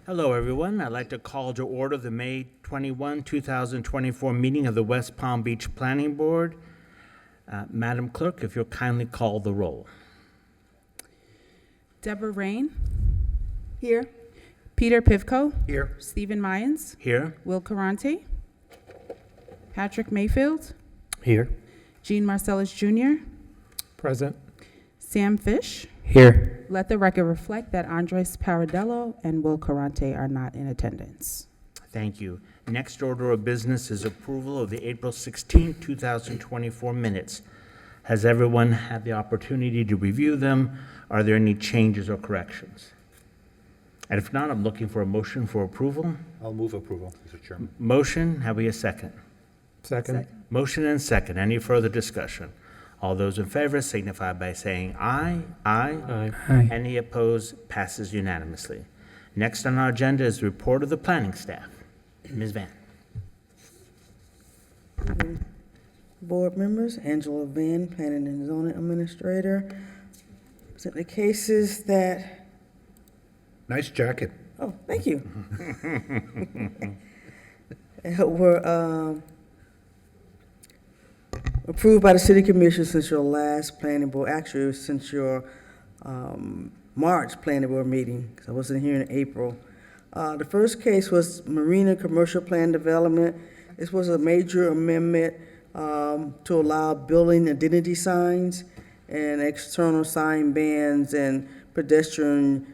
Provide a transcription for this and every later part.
Hello, everyone. I'd like to call to order the May 21, 2024 meeting of the West Palm Beach Planning Board. Madam Clerk, if you'll kindly call the roll. Deborah Rain. Here. Peter Pivko. Here. Stephen Mayans. Here. Will Carante. Patrick Mayfield. Here. Gene Marcellus Jr. Present. Sam Fish. Here. Let the record reflect that Andres Paradello and Will Carante are not in attendance. Thank you. Next order of business is approval of the April 16, 2024 minutes. Has everyone had the opportunity to review them? Are there any changes or corrections? And if not, I'm looking for a motion for approval. I'll move approval, Mr. Chairman. Motion, have we a second? Second. Motion and second. Any further discussion? All those in favor signify by saying aye. Aye. Aye. Aye. Any opposed? Passes unanimously. Next on our agenda is the report of the planning staff. Ms. Van. Board members, Angela Van, Planning and Zoning Administrator. Present the cases that, Nice jacket. oh, thank you. Were approved by the City Commission since your last planning board, actually since your March planning board meeting, because I wasn't here in April. The first case was Marina Commercial Plan Development. This was a major amendment to allow building identity signs and external sign bans and pedestrian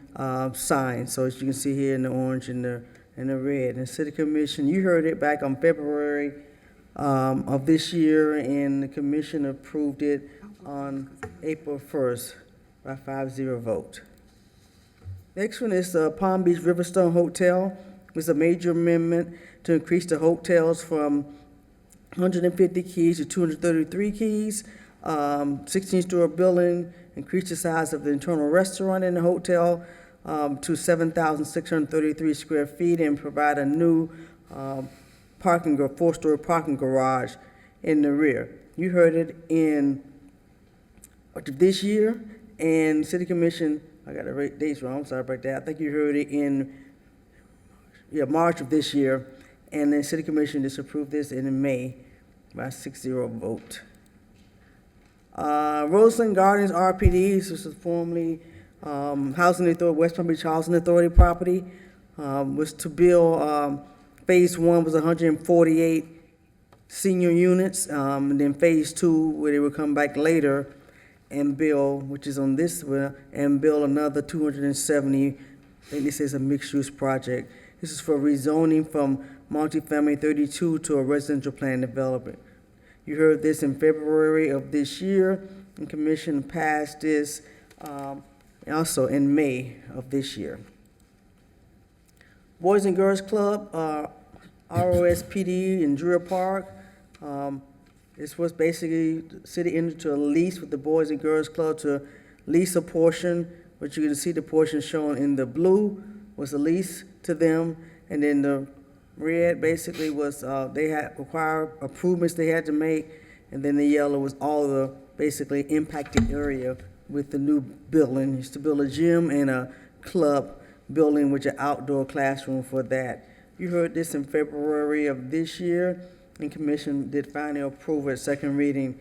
signs. So as you can see here in the orange and the red. And City Commission, you heard it back on February of this year, and the commission approved it on April 1st by 5-0 vote. Next one is the Palm Beach Riverstone Hotel. It was a major amendment to increase the hotels from 150 keys to 233 keys. 16-story building, increase the size of the internal restaurant in the hotel to 7,633 square feet, and provide a new four-story parking garage in the rear. You heard it in this year, and City Commission, I got the dates wrong, I'm sorry about that. I think you heard it in March of this year, and then City Commission disapproved this in May by 6-0 vote. Roseland Gardens RPD, this was formerly Housing Authority, West Palm Beach Housing Authority property, was to build, phase 1 was 148 senior units, and then phase 2, where they would come back later and build, which is on this one, and build another 270, I think this is a mixed-use project. This is for rezoning from multifamily 32 to a residential plan development. You heard this in February of this year, and Commission passed this also in May of this year. Boys and Girls Club, ROSPD in Drew Park. This was basically, the city entered into a lease with the Boys and Girls Club to lease a portion, which you can see the portion shown in the blue was a lease to them, and then the red basically was they had required improvements they had to make, and then the yellow was all the basically impacted area with the new building. Used to build a gym and a club building with an outdoor classroom for that. You heard this in February of this year, and Commission did finally approve at second reading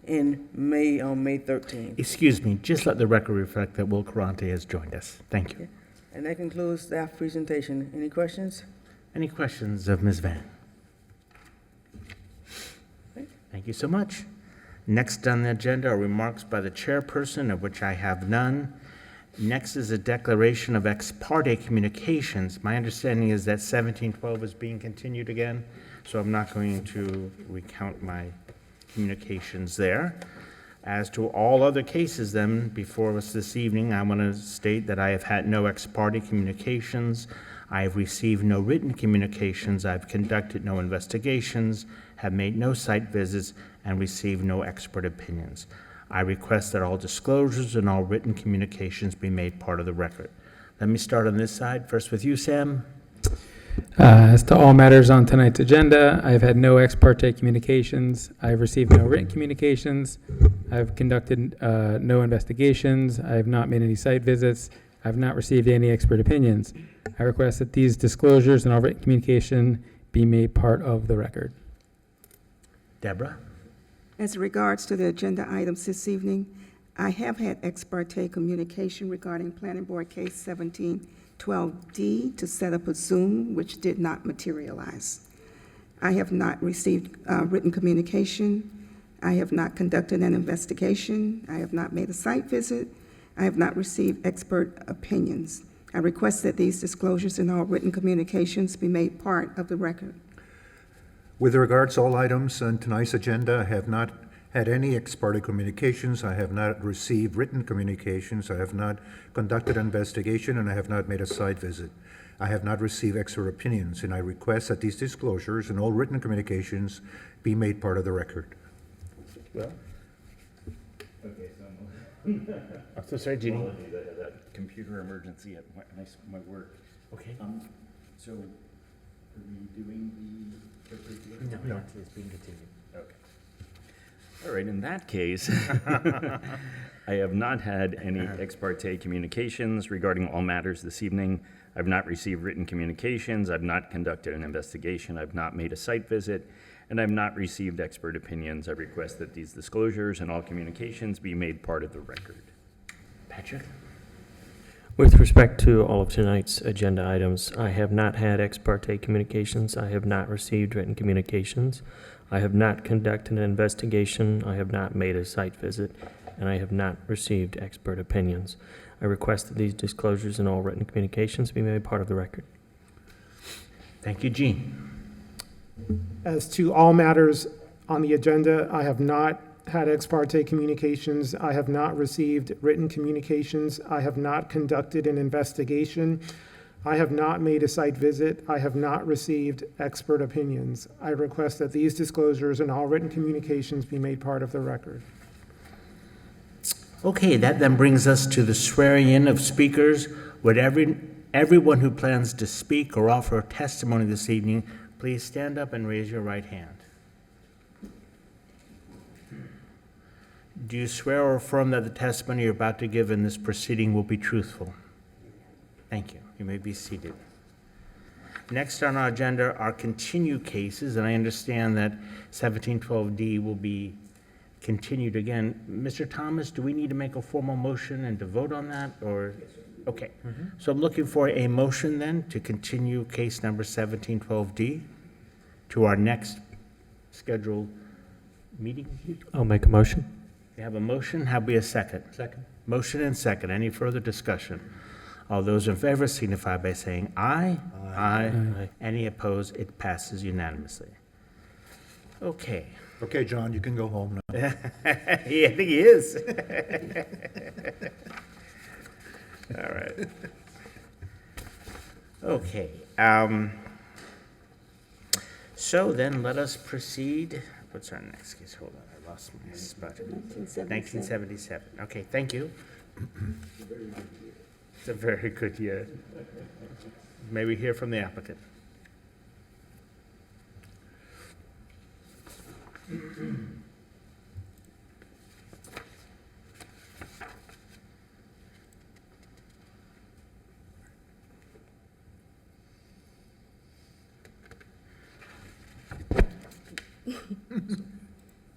in May, on May 13th. Excuse me, just let the record reflect that Will Carante has joined us. Thank you. And that concludes staff presentation. Any questions? Any questions of Ms. Van? Thank you so much. Next on the agenda are remarks by the chairperson, of which I have none. Next is a declaration of ex parte communications. My understanding is that 1712 is being continued again, so I'm not going to recount my communications there. As to all other cases then before us this evening, I want to state that I have had no ex parte communications. I have received no written communications. I've conducted no investigations, have made no site visits, and received no expert opinions. I request that all disclosures and all written communications be made part of the record. Let me start on this side. First with you, Sam. As to all matters on tonight's agenda, I've had no ex parte communications. I've received no written communications. I've conducted no investigations. I have not made any site visits. I've not received any expert opinions. I request that these disclosures and all written communication be made part of the record. Deborah? As regards to the agenda items this evening, I have had ex parte communication regarding Planning Board Case 1712D to set up a Zoom, which did not materialize. I have not received written communication. I have not conducted an investigation. I have not made a site visit. I have not received expert opinions. I request that these disclosures and all written communications be made part of the record. With regards to all items on tonight's agenda, I have not had any ex parte communications. I have not received written communications. I have not conducted an investigation, and I have not made a site visit. I have not received expert opinions, and I request that these disclosures and all written communications be made part of the record. Well? I'm so sorry, Jeannie. That computer emergency at my work. Okay. So, are we doing the appropriation? No, it's being continued. Okay. All right, in that case, I have not had any ex parte communications regarding all matters this evening. I've not received written communications. I've not conducted an investigation. I've not made a site visit. And I've not received expert opinions. I request that these disclosures and all communications be made part of the record. Patrick? With respect to all of tonight's agenda items, I have not had ex parte communications. I have not received written communications. I have not conducted an investigation. I have not made a site visit, and I have not received expert opinions. I request that these disclosures and all written communications be made part of the record. Thank you, Jean. As to all matters on the agenda, I have not had ex parte communications. I have not received written communications. I have not conducted an investigation. I have not made a site visit. I have not received expert opinions. I request that these disclosures and all written communications be made part of the record. Okay, that then brings us to the swearing in of speakers. Would everyone who plans to speak or offer testimony this evening please stand up and raise your right hand. Do you swear or affirm that the testimony you're about to give in this proceeding will be truthful? Thank you. You may be seated. Next on our agenda are continued cases, and I understand that 1712D will be continued again. Mr. Thomas, do we need to make a formal motion and to vote on that, or? Okay. So I'm looking for a motion then to continue case number 1712D to our next scheduled meeting. I'll make a motion. We have a motion. Have we a second? Second. Motion and second. Any further discussion? All those in favor signify by saying aye. Aye. Aye. Any opposed? It passes unanimously. Okay. Okay, John, you can go home now. Yeah, I think he is. All right. Okay. So then let us proceed. What's our next case? Hold on, I lost my spot. 1977. Okay, thank you. It's a very good year. May we hear from the applicant?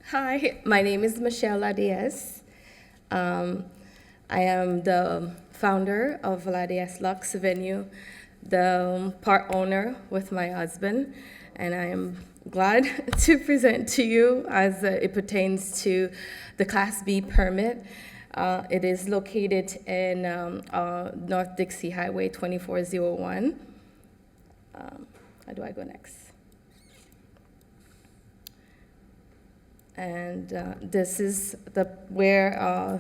Hi, my name is Michelle Ladies. I am the founder of Ladies Lux Venue, the part owner with my husband, and I am glad to present to you as it pertains to the Class B permit. It is located in North Dixie Highway 2401. How do I go next? And this is where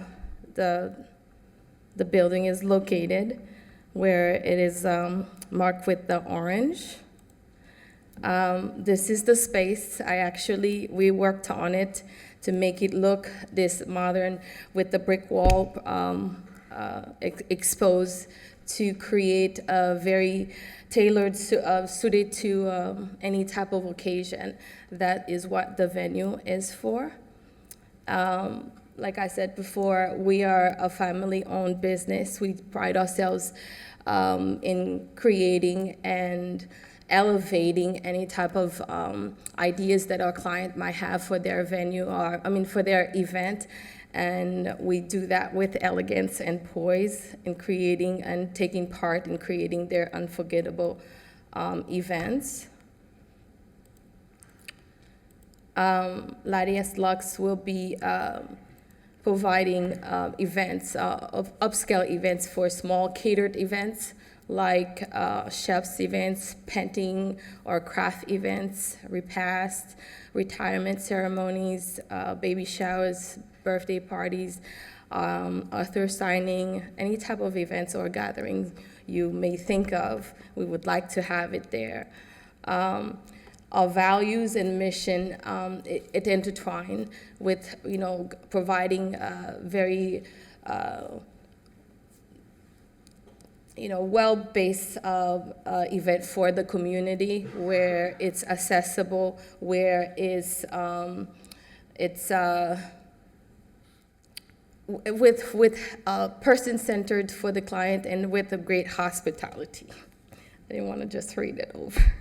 the building is located, where it is marked with the orange. This is the space. We worked on it to make it look this modern with the brick wall exposed to create a very tailored, suited to any type of occasion. That is what the venue is for. Like I said before, we are a family-owned business. We pride ourselves in creating and elevating any type of ideas that our client might have for their venue for their event. And we do that with elegance and poise in creating and taking part in creating their unforgettable events. Ladies Lux will be providing events, upscale events for small catered events like chef's events, painting or craft events, repast, retirement ceremonies, baby showers, birthday parties, author signing, any type of events or gatherings you may think of, we would like to have it there. Our values and mission, it intertwine with, providing very, well-based event for the community where it's accessible, where it's with person-centered for the client and with a great hospitality. I didn't want to just read it over.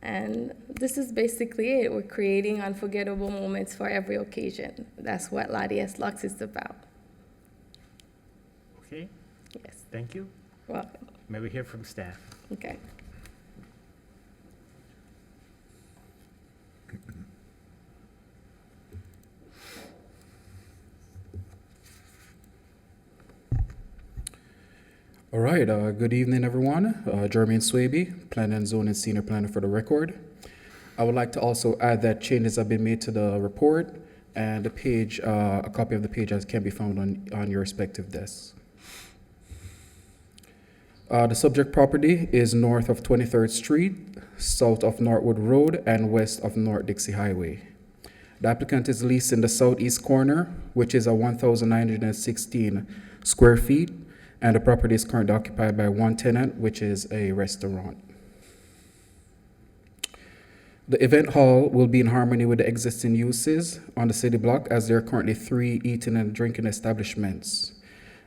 And this is basically it. We're creating unforgettable moments for every occasion. That's what Ladies Lux is about. Okay, Yes, thank you. welcome. May we hear from staff? Okay. All right, good evening, everyone. Jermaine Swaby, Planning and Zoning Senior Planner for the record. I would like to also add that changes have been made to the report, and the page, a copy of the page can be found on your respective desks. The subject property is north of 23rd Street, south of Northwood Road, and west of North Dixie Highway. The applicant is leased in the southeast corner, which is 1,916 square feet, and the property is currently occupied by one tenant, which is a restaurant. The event hall will be in harmony with the existing uses on the city block, as there are currently 3 eating and drinking establishments.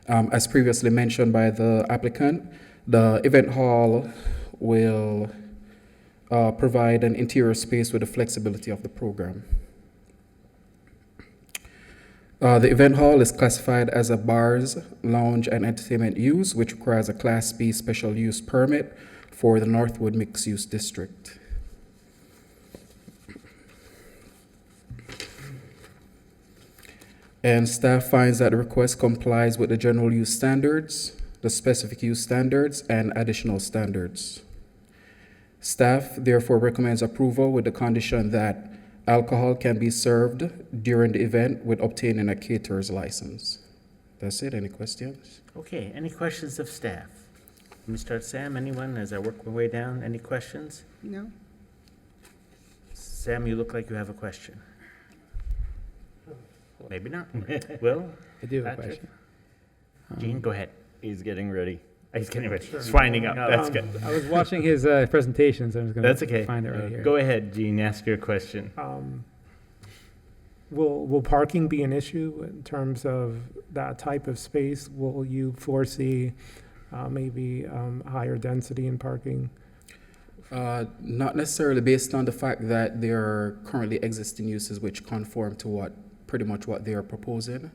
As previously mentioned by the applicant, the event hall will provide an interior space with the flexibility of the program. The event hall is classified as a bars, lounge, and entertainment use, which requires a Class B special use permit for the Northwood Mixed Use District. And staff finds that the request complies with the general use standards, the specific use standards, and additional standards. Staff therefore recommends approval with the condition that alcohol can be served during the event with obtaining a caterer's license. That's it. Any questions? Okay, any questions of staff? Let me start, Sam. Anyone, as I work my way down? Any questions? No? Sam, you look like you have a question. Maybe not. Will? I do have a Patrick? question. Gene, go ahead. He's getting ready. He's getting ready. He's winding up. That's good. I was watching his presentation, so I'm just going That's to okay. find it right here. Go ahead, Gene, ask your question. Will parking be an issue in terms of that type of space? Will you foresee maybe higher density in parking? Not necessarily, based on the fact that there are currently existing uses which conform to pretty much what they are proposing,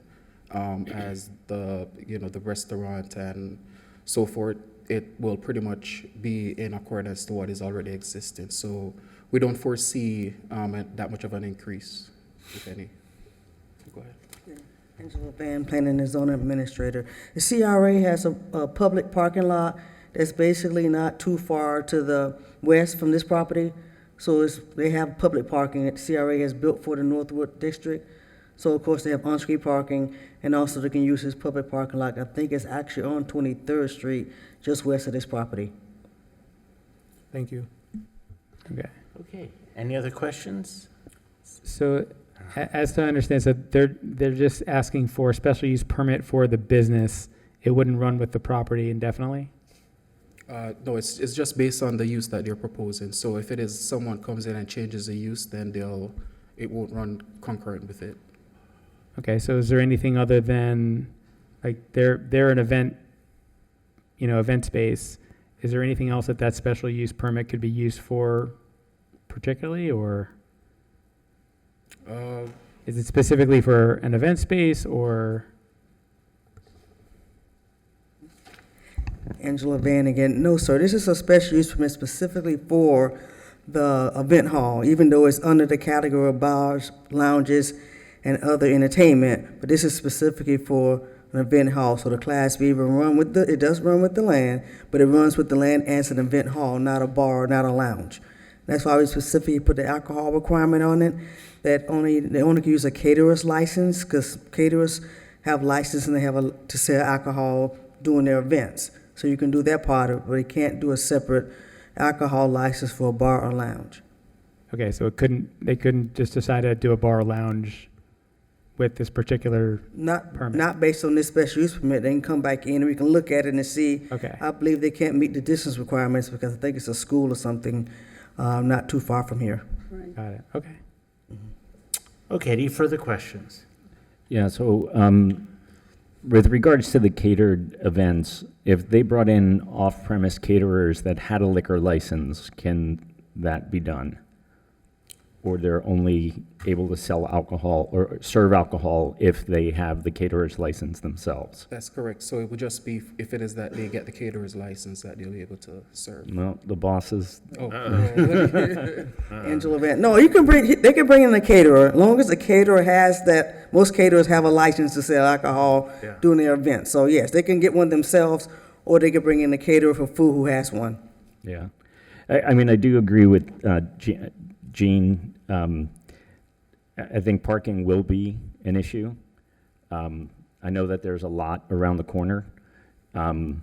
as the restaurant and so forth. It will pretty much be in accordance to what is already existing. So we don't foresee that much of an increase, if any. Go ahead. Angela Van, Planning and Zoning Administrator. The CRA has a public parking lot that's basically not too far to the west from this property. So they have public parking that the CRA has built for the Northwood District. So of course they have on-street parking, and also they can use this public parking lot. I think it's actually on 23rd Street, just west of this property. Thank you. Okay. Okay, any other questions? So, as to understand, so they're just asking for a special use permit for the business. It wouldn't run with the property indefinitely? No, it's just based on the use that they're proposing. So if it is someone comes in and changes the use, then it won't run concurrent with it. Okay, so is there anything other than, like, they're an event event space, is there anything else that that special use permit could be used for particularly, or Uh, is it specifically for an event space, or? Angela Van again. No, sir, this is a special use permit specifically for the event hall, even though it's under the category of bars, lounges, and other entertainment, but this is specifically for an event hall, so the Class B will run with it does run with the land, but it runs with the land as an event hall, not a bar, not a lounge. That's why we specifically put the alcohol requirement on it, that they only can use a caterer's license, because caterers have license and they have to sell alcohol during their events. So you can do that part of it, but you can't do a separate alcohol license for a bar or lounge. Okay, so they couldn't just decide to do a bar or lounge with this particular permit? Not based on this special use permit. They can come back in and we can look at it and see. Okay. I believe they can't meet the distance requirements because I think it's a school or something not too far from here. Got it, okay. Okay, any further questions? Yeah, so with regards to the catered events, if they brought in off-premise caterers that had a liquor license, can that be done? Or they're only able to sell alcohol or serve alcohol if they have the caterer's license themselves? That's correct. So it would just be if it is that they get the caterer's license that they'll be able to serve. Well, the bosses, Oh, Angela Van. No, they can bring in a caterer, as long as the caterer has that. Most caterers have a license to sell alcohol Yeah. during their events. So yes, they can get one themselves, or they can bring in a caterer for food who has one. yeah. I mean, I do agree with Gene. I think parking will be an issue. I know that there's a lot around the corner. And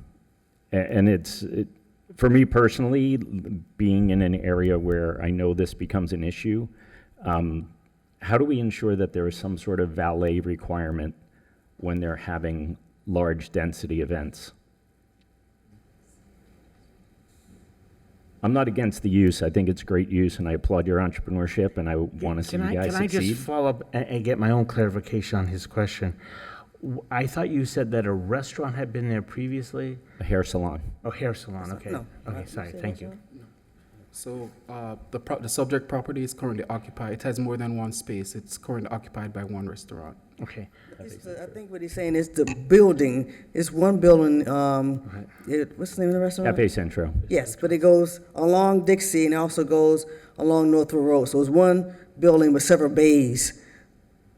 for me personally, being in an area where I know this becomes an issue, how do we ensure that there is some sort of valet requirement when they're having large density events? I'm not against the use. I think it's great use, and I applaud your entrepreneurship, and I want to see you guys Can I succeed. just follow up and get my own clarification on his question? I thought you said that a restaurant had been there previously? A hair salon. Oh, hair salon, okay. No. Okay, sorry, thank you. so the subject property is currently occupied. It has more than one space. It's currently occupied by one restaurant. Okay. I think what he's saying is the building, it's one building, what's the name of the restaurant? Cafe Centro. Yes, but it goes along Dixie and also goes along Northwood Road. So it's one building with several bays.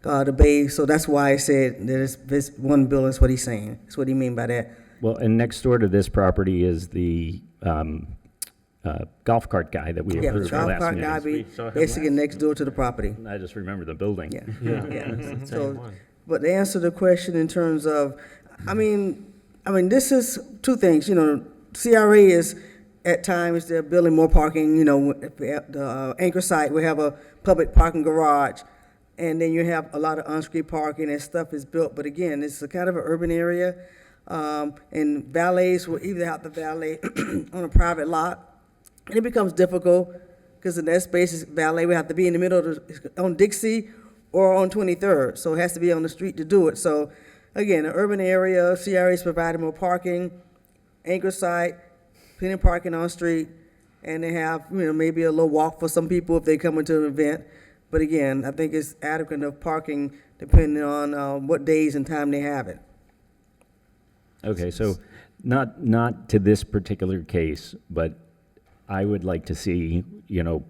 The bays, so that's why I said that it's this one building is what he's saying. That's what he mean by that. Well, and next door to this property is the golf cart guy that we Yeah, the approved golf last cart meeting. guy be We saw him basically last next door to the property. I just remember the building. Yeah. Yeah. So, but to answer the question in terms of, I mean, this is two things, CRA is, at times, they're building more parking, the anchor site, we have a public parking garage, and then you have a lot of on-street parking and stuff is built, but again, it's a kind of an urban area, and valets will either have to valet on a private lot, and it becomes difficult, because in that space, valet would have to be in the middle of on Dixie or on 23rd, so it has to be on the street to do it. So, again, an urban area, CRA is providing more parking, anchor site, plenty of parking on street, and they have, maybe a little walk for some people if they come into an event. But again, I think it's adequate enough parking depending on what days and time they have it. Okay, so not to this particular case, but I would like to see,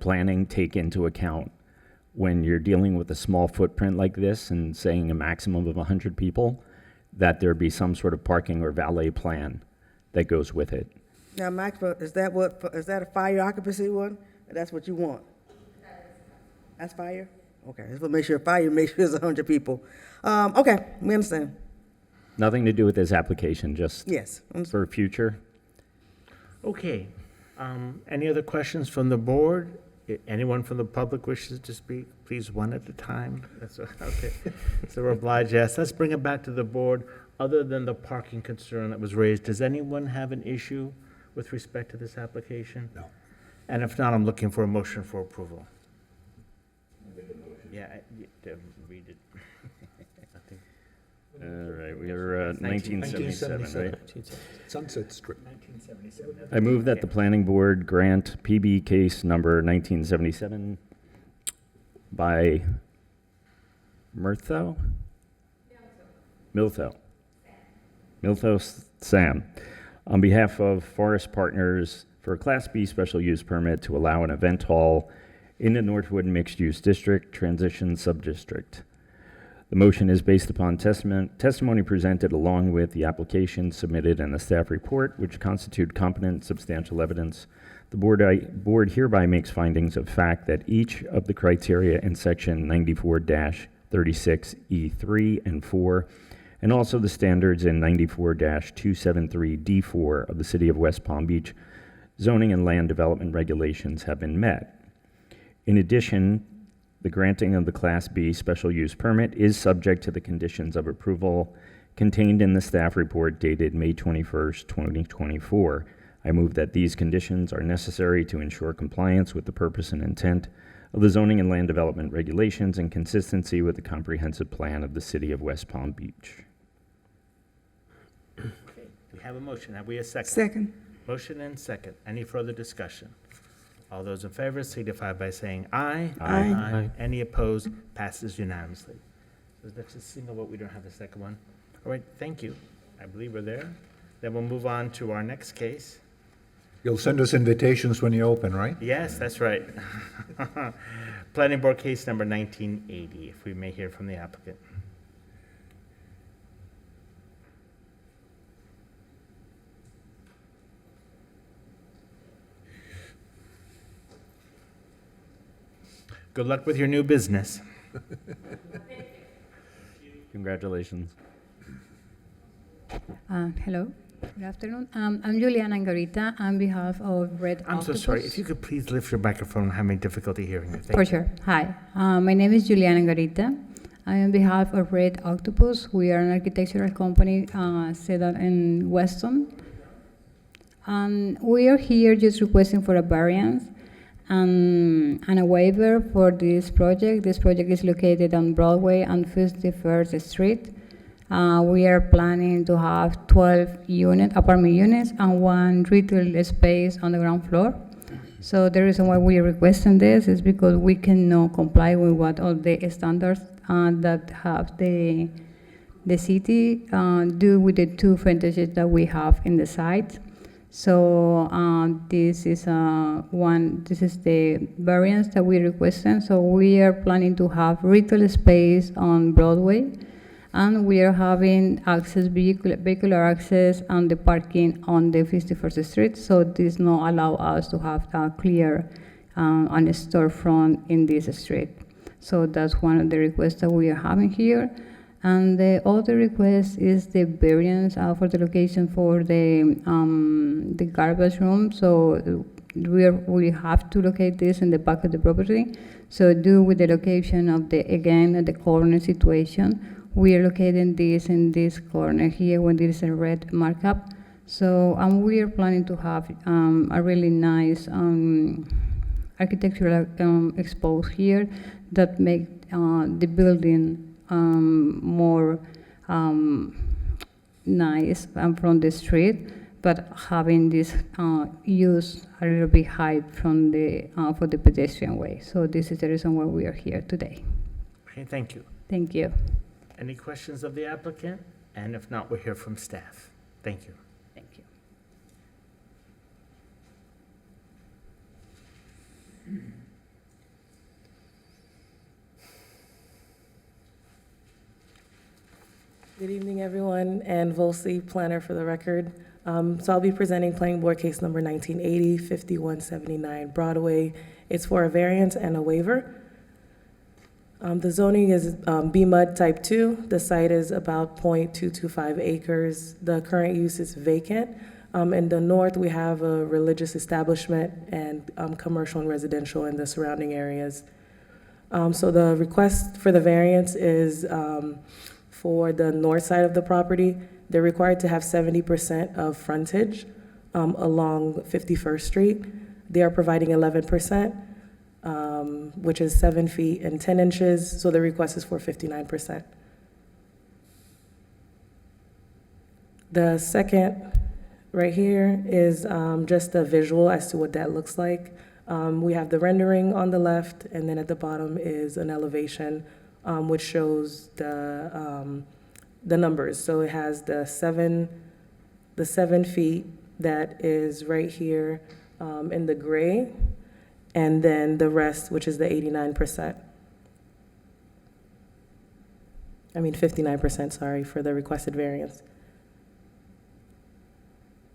planning take into account when you're dealing with a small footprint like this and saying a maximum of 100 people, that there be some sort of parking or valet plan that goes with it. Now, Max, is that a fire occupancy one? That's what you want? That's fire? Okay, let's make sure it's 100 people. Okay, we understand. Nothing to do with this application, just Yes. for future. Okay. Any other questions from the board? Anyone from the public wishes to speak? Please, one at a time. That's okay. So we're obliged, yes. Let's bring it back to the board. Other than the parking concern that was raised, does anyone have an issue with respect to this application? No. And if not, I'm looking for a motion for approval. Yeah, read it. I think All right, we are 1977, right? Sunset Strip. I move that the planning board grant PB case number 1977 by Miltho Sam, on behalf of Forest Partners for a Class B special use permit to allow an event hall in the Northwood Mixed Use District Transition Subdistrict. The motion is based upon testimony presented along with the application submitted and the staff report, which constitute competent substantial evidence. The board hereby makes findings of fact that each of the criteria in section 94-36E3 and 4, and also the standards in 94-273D4 of the City of West Palm Beach zoning and land development regulations have been met. In addition, the granting of the Class B special use permit is subject to the conditions of approval contained in the staff report dated May 21st, 2024. I move that these conditions are necessary to ensure compliance with the purpose and intent of the zoning and land development regulations and consistency with the comprehensive plan of the City of West Palm Beach. Okay, we have a motion. Have we a second? Second. Motion and second. Any further discussion? All those in favor signify by saying aye. Aye. Aye. Any opposed? Passes unanimously. So that's a single vote. We don't have a second one. All right, thank you. I believe we're there. Then we'll move on to our next case. You'll send us invitations when you open, right? Yes, that's right. Planning Board case number 1980, if we may hear from the applicant. Good luck with your new business. Congratulations. Hello, good afternoon. I'm Juliana Angarita on behalf of Red I'm so Octopus. sorry. If you could please lift your microphone. I'm having difficulty hearing you. Thank For you. sure. Hi, my name is Juliana Angarita. I am on behalf of Red Octopus. We are an architectural company set up in Weston. We are here just requesting for a variance and a waiver for this project. This project is located on Broadway and 51st Street. We are planning to have 12 apartment units and 1 retail space on the ground floor. So the reason why we are requesting this is because we cannot comply with what all the standards that have the city do with the 2 frontages that we have in the site. So this is the variance that we're requesting. So we are planning to have retail space on Broadway, and we are having vehicular access and the parking on the 51st Street. So this not allow us to have a clear on a storefront in this street. So that's one of the requests that we are having here. And the other request is the variance for the location for the garbage room. So we have to locate this in the back of the property. So due with the location of the corner situation, we are locating this in this corner here when there is a red markup. So we are planning to have a really nice architectural exposed here that make the building more nice from the street, but having this use a little bit high from for the pedestrian way. So this is the reason why we are here today. Okay, thank you. Thank you. Any questions of the applicant? And if not, we'll hear from staff. Thank you. Thank you. Good evening, everyone, and Volsi, planner for the record. So I'll be presenting planning board case number 1980, 5179 Broadway. It's for a variance and a waiver. The zoning is B-MUD type 2. The site is about 0.225 acres. The current use is vacant. In the north, we have a religious establishment and commercial and residential in the surrounding areas. So the request for the variance is for the north side of the property. They're required to have 70% of frontage along 51st Street. They are providing 11%, which is 7 feet and 10 inches, so the request is for 59%. The second, right here, is just a visual as to what that looks like. We have the rendering on the left, and then at the bottom is an elevation, which shows the numbers. So it has the 7 feet that is right here in the gray, and then the rest, which is the 89%. I mean 59%, sorry, for the requested variance.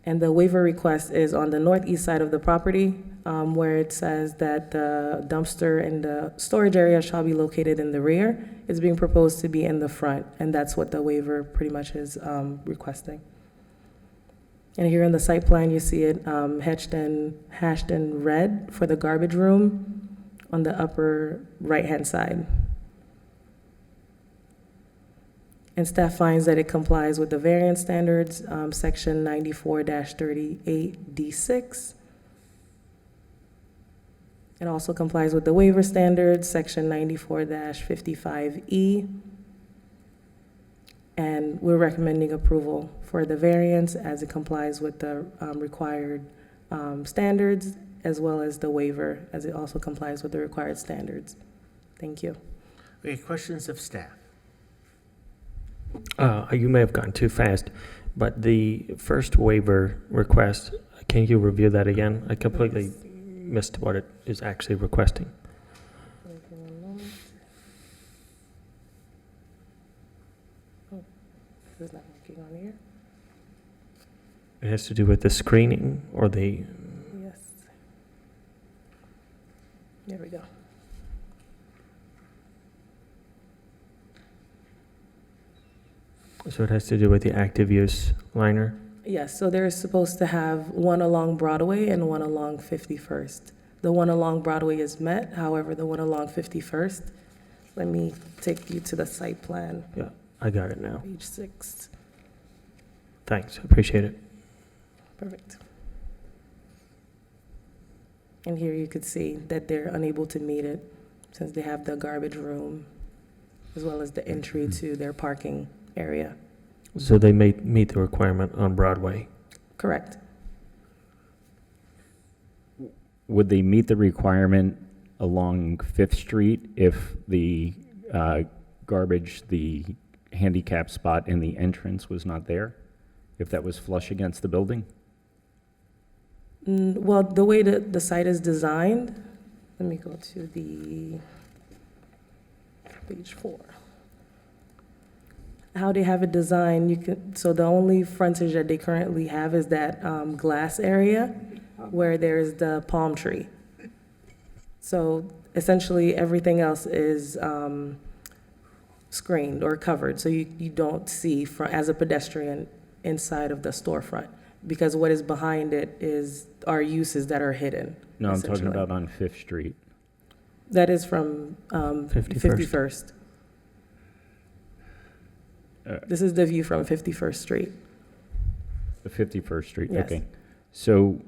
And the waiver request is on the northeast side of the property, where it says that the dumpster and the storage area shall be located in the rear. It's being proposed to be in the front, and that's what the waiver pretty much is requesting. And here in the site plan, you see it hashed in red for the garbage room on the upper right-hand side. And staff finds that it complies with the variance standards, section 94-38D6. It also complies with the waiver standards, section 94-55E. And we're recommending approval for the variance as it complies with the required standards, as well as the waiver as it also complies with the required standards. Thank you. Okay, questions of staff? You may have gone too fast, but the first waiver request, can you review that again? I completely missed what it is actually requesting. Oh, this is not working on here. It has to do with the screening or the, Yes. There we go. so it has to do with the active use liner? Yes, so they're supposed to have one along Broadway and one along 51st. The one along Broadway is met, however, the one along 51st, let me take you to the site plan, Yeah, I got it now. page 6. Thanks, appreciate it. Perfect. And here you could see that they're unable to meet it since they have the garbage room as well as the entry to their parking area. So they may meet the requirement on Broadway. Correct. Would they meet the requirement along Fifth Street if the garbage, the handicap spot in the entrance was not there? If that was flush against the building? Well, the way that the site is designed, let me go to the page 4. How they have it designed, you can, so the only frontage that they currently have is that glass area where there's the palm tree. So essentially, everything else is screened or covered, so you don't see as a pedestrian inside of the storefront, because what is behind it are uses that are hidden. No, I'm talking essentially. about on Fifth Street. That is from 51st. This is the view from 51st Street. The 51st Street, Yes. okay. So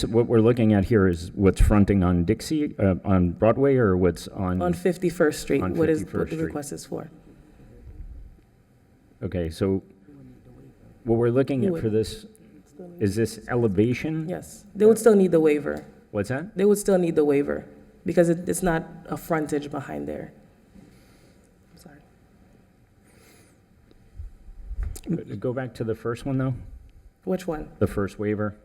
what we're looking at here is what's fronting on Dixie, on Broadway, or what's on? On 51st Street, On what 51st the Street. request is for. Okay, so what we're looking You at would- for this, is this elevation? Yes, they would still need the waiver. What's that? They would still need the waiver because it's not a frontage behind there. I'm sorry. Go back to the first one, though, Which one? the first waiver,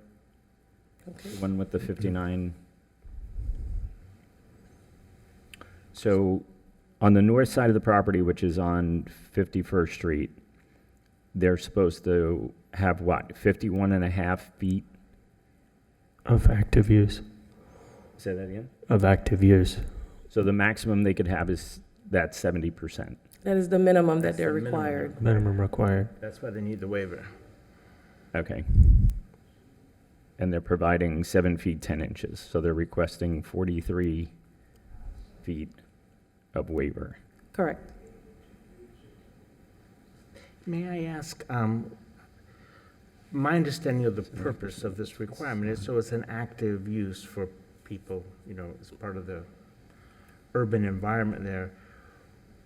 Okay. the one with the 59. So on the north side of the property, which is on 51st Street, they're supposed to have what, 51 and a half feet? Of active use, Say that again? of active use. So the maximum they could have is that 70%. That is the minimum that they're the minimum. required. Minimum required. That's why they need the waiver. Okay. And they're providing 7 feet 10 inches, so they're requesting 43 feet of waiver. Correct. May I ask, my understanding of the purpose of this requirement is so it's an active use for people, as part of the urban environment there.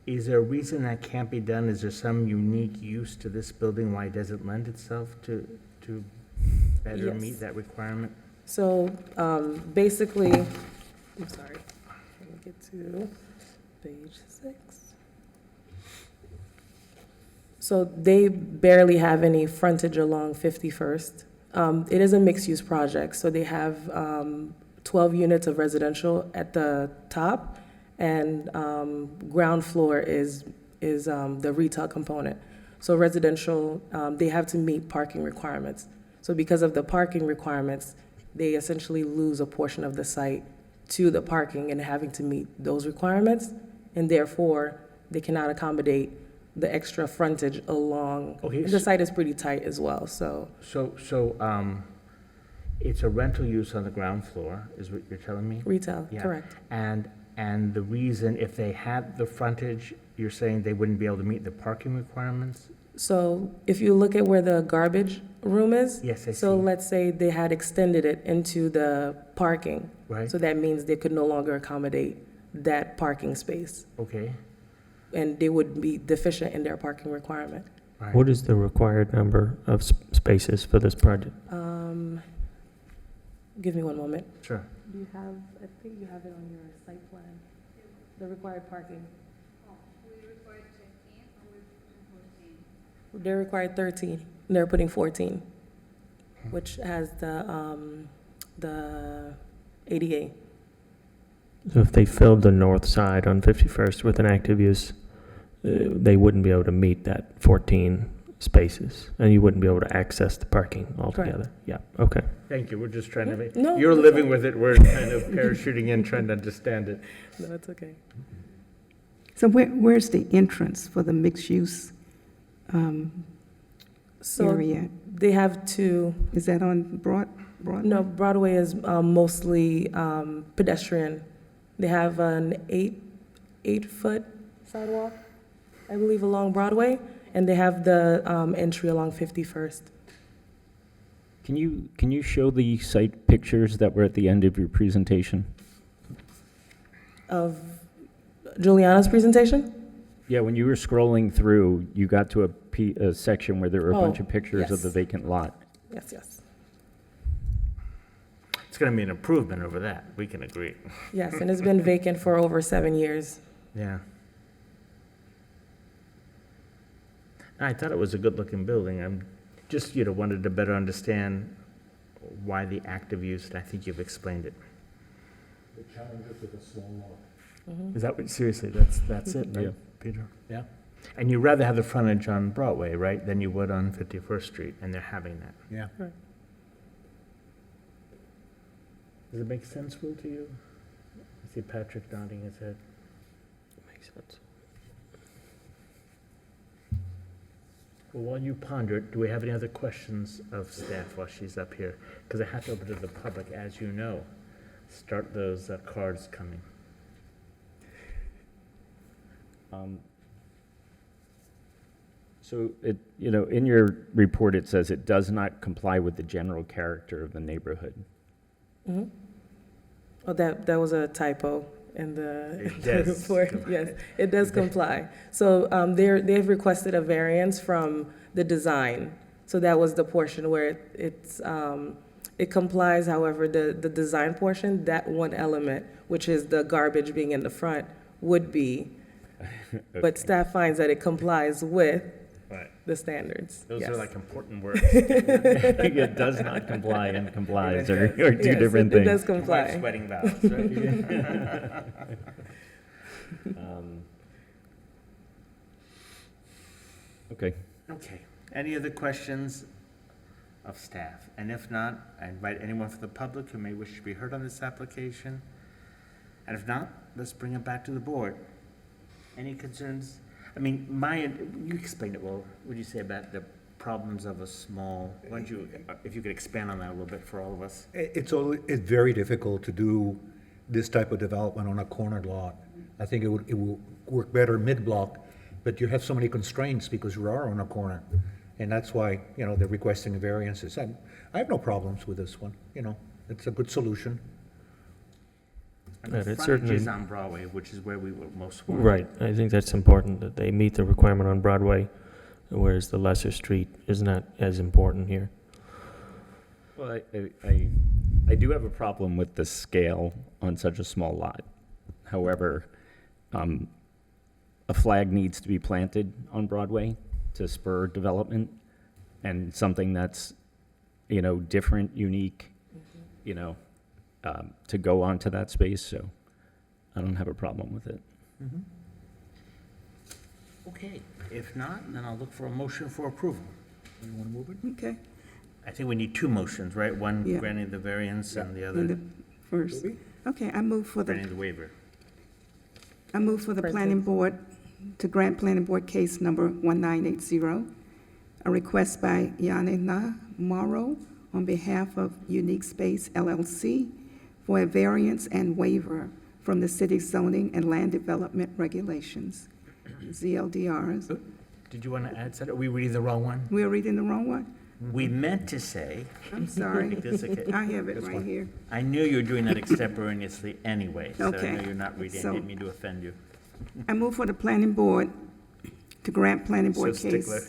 Is there a reason that can't be done? Is there some unique use to this building why it doesn't lend itself to better Yes. meet that requirement? So basically, I'm sorry, let me get to page 6. So they barely have any frontage along 51st. It is a mixed-use project, so they have 12 units of residential at the top, and ground floor is the retail component. So residential, they have to meet parking requirements. So because of the parking requirements, they essentially lose a portion of the site to the parking and having to meet those requirements, and therefore, they cannot accommodate the extra frontage along. Okay, The site is pretty tight as well, so. It's a rental use on the ground floor, is what you're telling me? Retail, Yeah. correct. And the reason, if they had the frontage, you're saying they wouldn't be able to meet the parking requirements? So if you look at where the garbage room is. Yes, I So see. let's say they had extended it into the parking. Right, So that means they could no longer accommodate that parking space, okay, and they would be deficient in their parking requirement. right. What is the required number of spaces for this project? Give me one moment. Sure. Do you have, I think you have it on your site plan, the required parking. They're required 13, and they're putting 14, which has the ADA. So if they filled the north side on 51st with an active use, they wouldn't be able to meet that 14 spaces, and you wouldn't be able to access the parking altogether. Yeah, okay. Thank you, we're just trying to make, No, you're that's living fine. with it, we're kind of parachuting in, trying to understand it. No, it's okay. So where's the entrance for the mixed-use So area? they have two. Is that on Broadway? No, Broadway is mostly pedestrian. They have an 8-foot sidewalk, I believe, along Broadway, and they have the entry along 51st. Can you show the site pictures that were at the end of your presentation? Of Juliana's presentation? Yeah, when you were scrolling through, you got to a section where there were a bunch Oh, of pictures of yes. the vacant lot. Yes, yes. It's gonna be an improvement over that, we can agree. Yes, and it's been vacant for over 7 years. Yeah. I thought it was a good-looking building. I'm just, wanted to better understand why the active use, and I think you've explained it. The challenges of a small lot. Is that what, seriously, that's it, Yeah. Peter? Yeah. And you'd rather have the frontage on Broadway, right, than you would on 51st Street, and they're having that. Yeah. Does it make sense, Will, to you? I see Patrick nodding his head. Makes sense. Well, while you ponder it, do we have any other questions of staff while she's up here? Because I have to open to the public, as you know. Start those cards coming. So in your report, it says it does not comply with the general character of the neighborhood. Mhm. Oh, that was a typo in the It in the does report. comply. Yes, it does comply. So they've requested a variance from the design. So that was the portion where it complies, however, the design portion, that one element, which is the garbage being in the front, would be, but staff finds that it complies with Right. the standards. Those Yes. are like important words. It does not comply and complies are two Yes, different it does things. comply. Sweating valves, right? Okay. Okay. Any other questions of staff? And if not, I invite anyone from the public who may wish to be heard on this application. And if not, let's bring it back to the board. Any concerns? I mean, you explained it well. What did you say about the problems of a small, why don't you, if you could expand on that a little bit for all of us? It's very difficult to do this type of development on a cornered lot. I think it will work better mid-block, but you have so many constraints because you are on a corner. And that's why, they're requesting variances. I have no problems with this one, it's a good solution. And the But it frontage certainly- is on Broadway, which is where we were most worried. Right, I think that's important, that they meet the requirement on Broadway, whereas the lesser street is not as important here. Well, I do have a problem with the scale on such a small lot. However, a flag needs to be planted on Broadway to spur development, and something that's, different, unique, to go onto that space, so I don't have a problem with it. Mhm. Okay, if not, then I'll look for a motion for approval. You want to move it? Okay. I think we need two motions, right? One Yeah. granting the variance and the And other the first, okay, I move for granting the waiver. the planning board to grant planning board case number 1980, a request by Yanina Morrow on behalf of Unique Space LLC for a variance and waiver from the city's zoning and land development regulations, ZLDRs. Did you want to add something? Are we reading the wrong one? We're reading the wrong one? We meant to say. I'm sorry. This okay. I have it This right one. here. I knew you were doing that extemporaneously anyway, so I Okay. know you're not reading. I So- didn't mean to offend you. I move for the planning board to grant planning board So case stickler.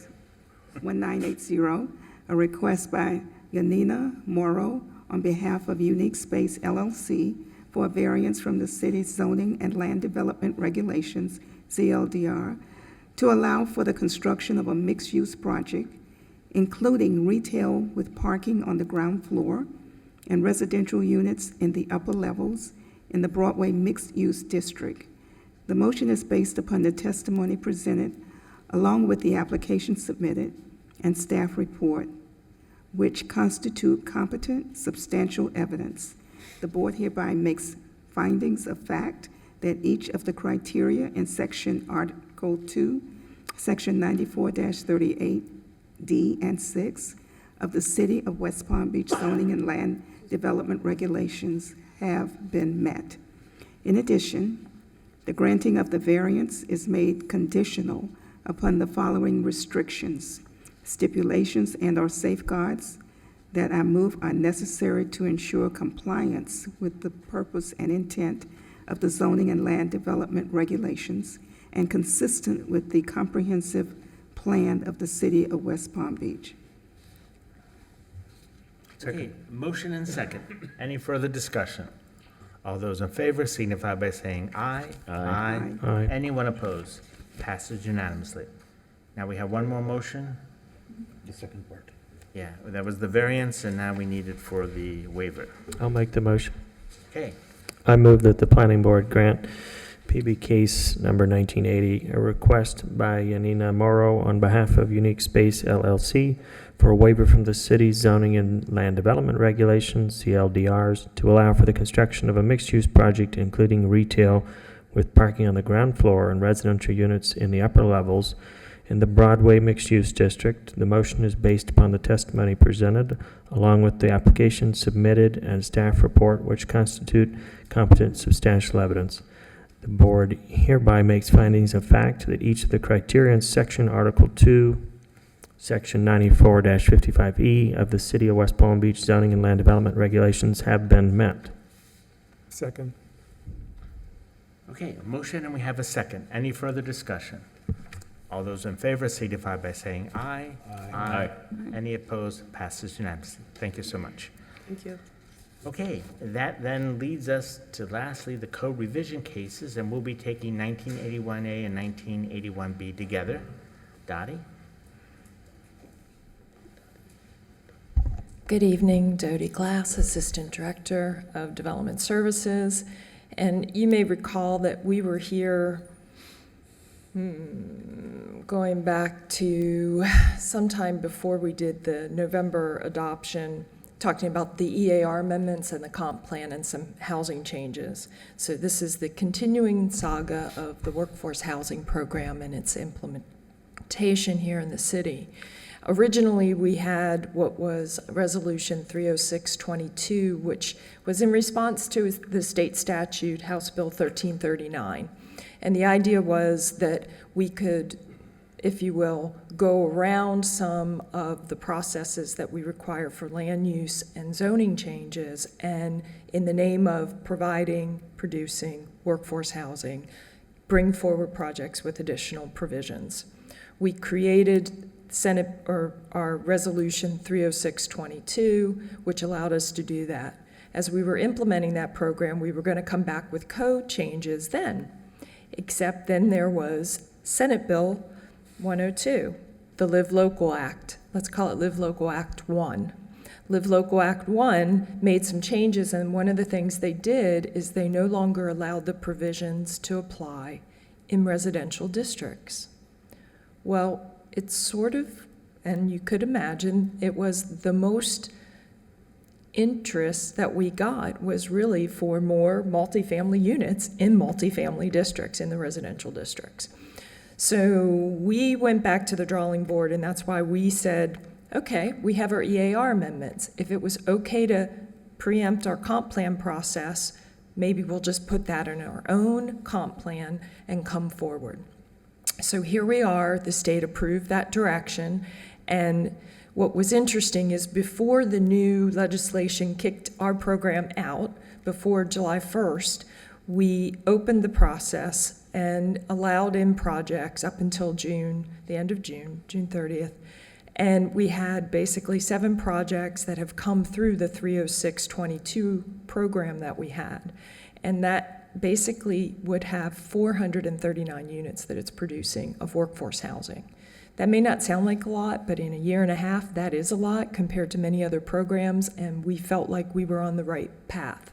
1980, a request by Yanina Morrow on behalf of Unique Space LLC for a variance from the city's zoning and land development regulations, ZLDR, to allow for the construction of a mixed-use project, including retail with parking on the ground floor and residential units in the upper levels in the Broadway mixed-use district. The motion is based upon the testimony presented, along with the application submitted and staff report, which constitute competent, substantial evidence. The board hereby makes findings of fact that each of the criteria in Section Article 2, Section 94-38D and 6 of the City of West Palm Beach zoning and land development regulations have been met. In addition, the granting of the variance is made conditional upon the following restrictions, stipulations, and/or safeguards that I move are necessary to ensure compliance with the purpose and intent of the zoning and land development regulations and consistent with the comprehensive plan of the City of West Palm Beach. Okay, motion and second. Any further discussion? All those in favor signify by saying aye. Aye. Aye. Anyone opposed? Passes unanimously. Now we have one more motion. The second part. Yeah, that was the variance, and now we need it for the waiver. I'll make the motion. Okay, I move that the planning board grant PB case number 1980, a request by Yanina Morrow on behalf of Unique Space LLC for a waiver from the city's zoning and land development regulations, CLDRs, to allow for the construction of a mixed-use project including retail with parking on the ground floor and residential units in the upper levels in the Broadway mixed-use district. The motion is based upon the testimony presented, along with the application submitted and staff report, which constitute competent substantial evidence. The board hereby makes findings of fact that each of the criteria in Section Article 2, Section 94-55E of the City of West Palm Beach zoning and land development regulations have been met. Second. okay, a motion and we have a second. Any further discussion? All those in favor signify by saying aye. Aye. Any opposed? Passes unanimously. Thank you so much. Thank you. Okay, that then leads us to lastly the code revision cases, and we'll be taking 1981A and 1981B together. Dottie? Good evening, Dodie Glass, Assistant Director of Development Services. And you may recall that we were here going back to sometime before we did the November adoption, talking about the EAR amendments and the comp plan and some housing changes. So this is the continuing saga of the workforce housing program and its implementation here in the city. Originally, we had what was Resolution 30622, which was in response to the state statute, House Bill 1339. And the idea was that we could if you will, go around some of the processes that we require for land use and zoning changes, and in the name of providing, producing workforce housing, bring forward projects with additional provisions. We created Senate, or our Resolution 30622, which allowed us to do that. As we were implementing that program, we were going to come back with code changes then, except then there was Senate Bill 102, the Live Local Act. Let's call it Live Local Act 1. Live Local Act 1 made some changes, and one of the things they did is they no longer allowed the provisions to apply in residential districts. Well, it's sort of, and you could imagine, it was the most interest that we got was really for more multifamily units in multifamily districts, in the residential districts. So we went back to the drawing board, and that's why we said, okay, we have our EAR amendments. If it was okay to preempt our comp plan process, maybe we'll just put that in our own comp plan and come forward. So here we are, the state approved that direction, and what was interesting is before the new legislation kicked our program out, before July 1st, we opened the process and allowed in projects up until June, the end of June, June 30th, and we had basically 7 projects that have come through the 30622 program that we had, and that basically would have 439 units that it's producing of workforce housing. That may not sound like a lot, but in a year and a half, that is a lot compared to many other programs, and we felt like we were on the right path.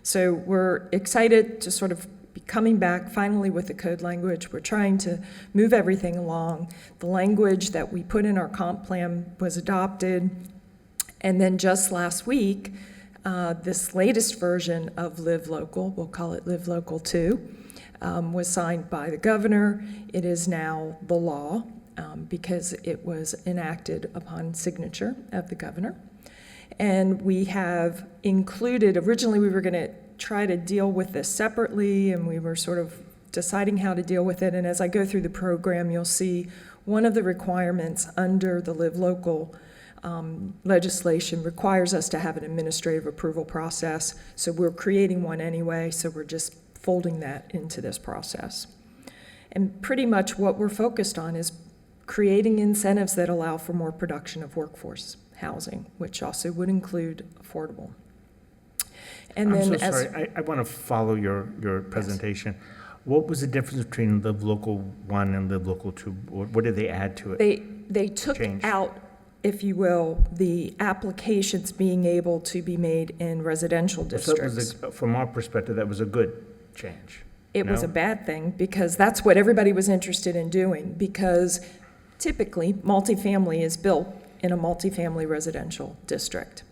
So we're excited to sort of be coming back finally with the code language. We're trying to move everything along. The language that we put in our comp plan was adopted, and then just last week, this latest version of Live Local, we'll call it Live Local 2, was signed by the governor. It is now the law because it was enacted upon signature of the governor. And we have included, originally we were going to try to deal with this separately, and we were sort of deciding how to deal with it. And as I go through the program, you'll see one of the requirements under the Live Local legislation requires us to have an administrative approval process. So we're creating one anyway, so we're just folding that into this process. And pretty much what we're focused on is creating incentives that allow for more production of workforce housing, which also would include affordable. And I'm then so sorry, I want to follow your presentation. Yes. What was the difference between Live Local 1 and Live Local 2? What did they add to it? They took out, if you will, the applications being able to be made in residential districts. So from our perspective, that was a good change. It was a bad thing because that's what everybody was interested in doing, because typically multifamily is built in a multifamily residential district.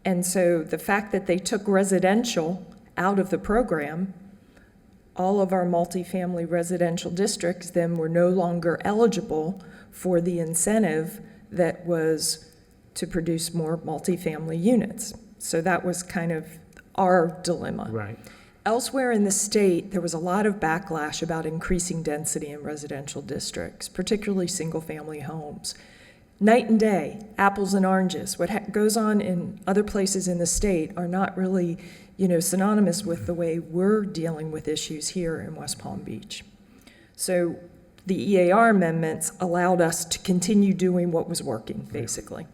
And so the fact that they took residential out of the program, all of our multifamily residential districts then were no longer eligible for the incentive that was to produce more multifamily units. So that was kind of our dilemma. Right. Elsewhere in the state, there was a lot of backlash about increasing density in residential districts, particularly single-family homes. Night and day, apples and oranges. What goes on in other places in the state are not really, synonymous with the way we're dealing with issues here in West Palm Beach. So the EAR amendments allowed us to continue doing what was working, basically.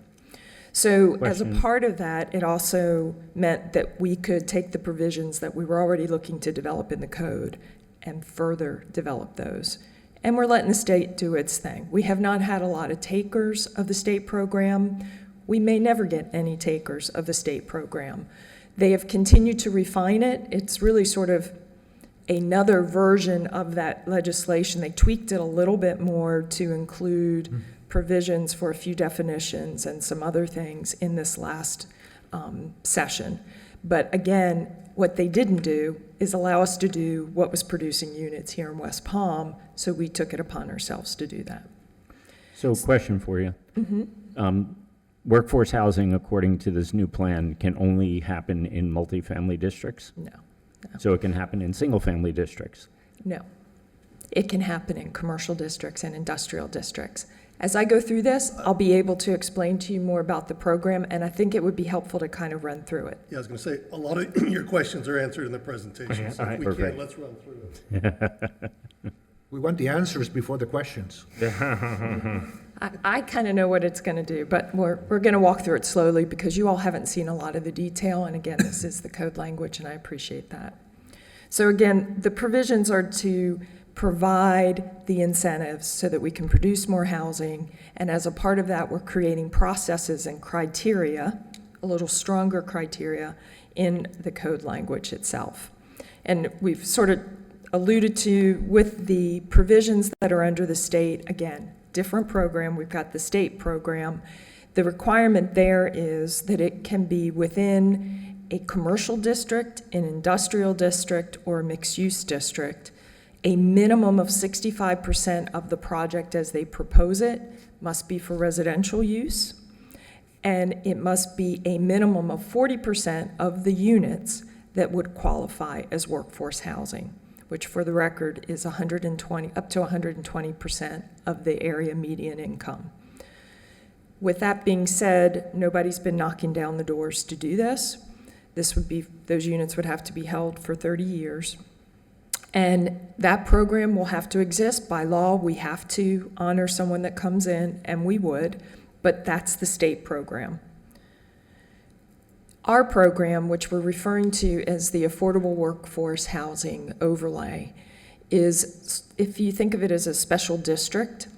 So as a part of that, it also meant that we could take the provisions that we were already looking to develop in the code and further develop those. And we're letting the state do its thing. We have not had a lot of takers of the state program. We may never get any takers of the state program. They have continued to refine it. It's really sort of another version of that legislation. They tweaked it a little bit more to include provisions for a few definitions and some other things in this last session. But again, what they didn't do is allow us to do what was producing units here in West Palm, so we took it upon ourselves to do that. So question for you. Workforce housing, according to this new plan, can only happen in multifamily districts? No. So it can happen in single-family districts? No. It can happen in commercial districts and industrial districts. As I go through this, I'll be able to explain to you more about the program, and I think it would be helpful to kind of run through it. Yeah, I was going to say, a lot of your questions are answered in the presentation, so if we can, let's run through it. We want the answers before the questions. I kind of know what it's going to do, but we're going to walk through it slowly because you all haven't seen a lot of the detail, and again, this is the code language, and I appreciate that. So again, the provisions are to provide the incentives so that we can produce more housing, and as a part of that, we're creating processes and criteria, a little stronger criteria, in the code language itself. And we've sort of alluded to with the provisions that are under the state, again, different program, we've got the state program. The requirement there is that it can be within a commercial district, an industrial district, or a mixed-use district. A minimum of 65% of the project as they propose it must be for residential use, and it must be a minimum of 40% of the units that would qualify as workforce housing, which for the record is up to 120% of the area median income. With that being said, nobody's been knocking down the doors to do this. Those units would have to be held for 30 years. And that program will have to exist. By law, we have to honor someone that comes in, and we would, but that's the state program. Our program, which we're referring to as the Affordable Workforce Housing Overlay, is, if you think of it as a special district,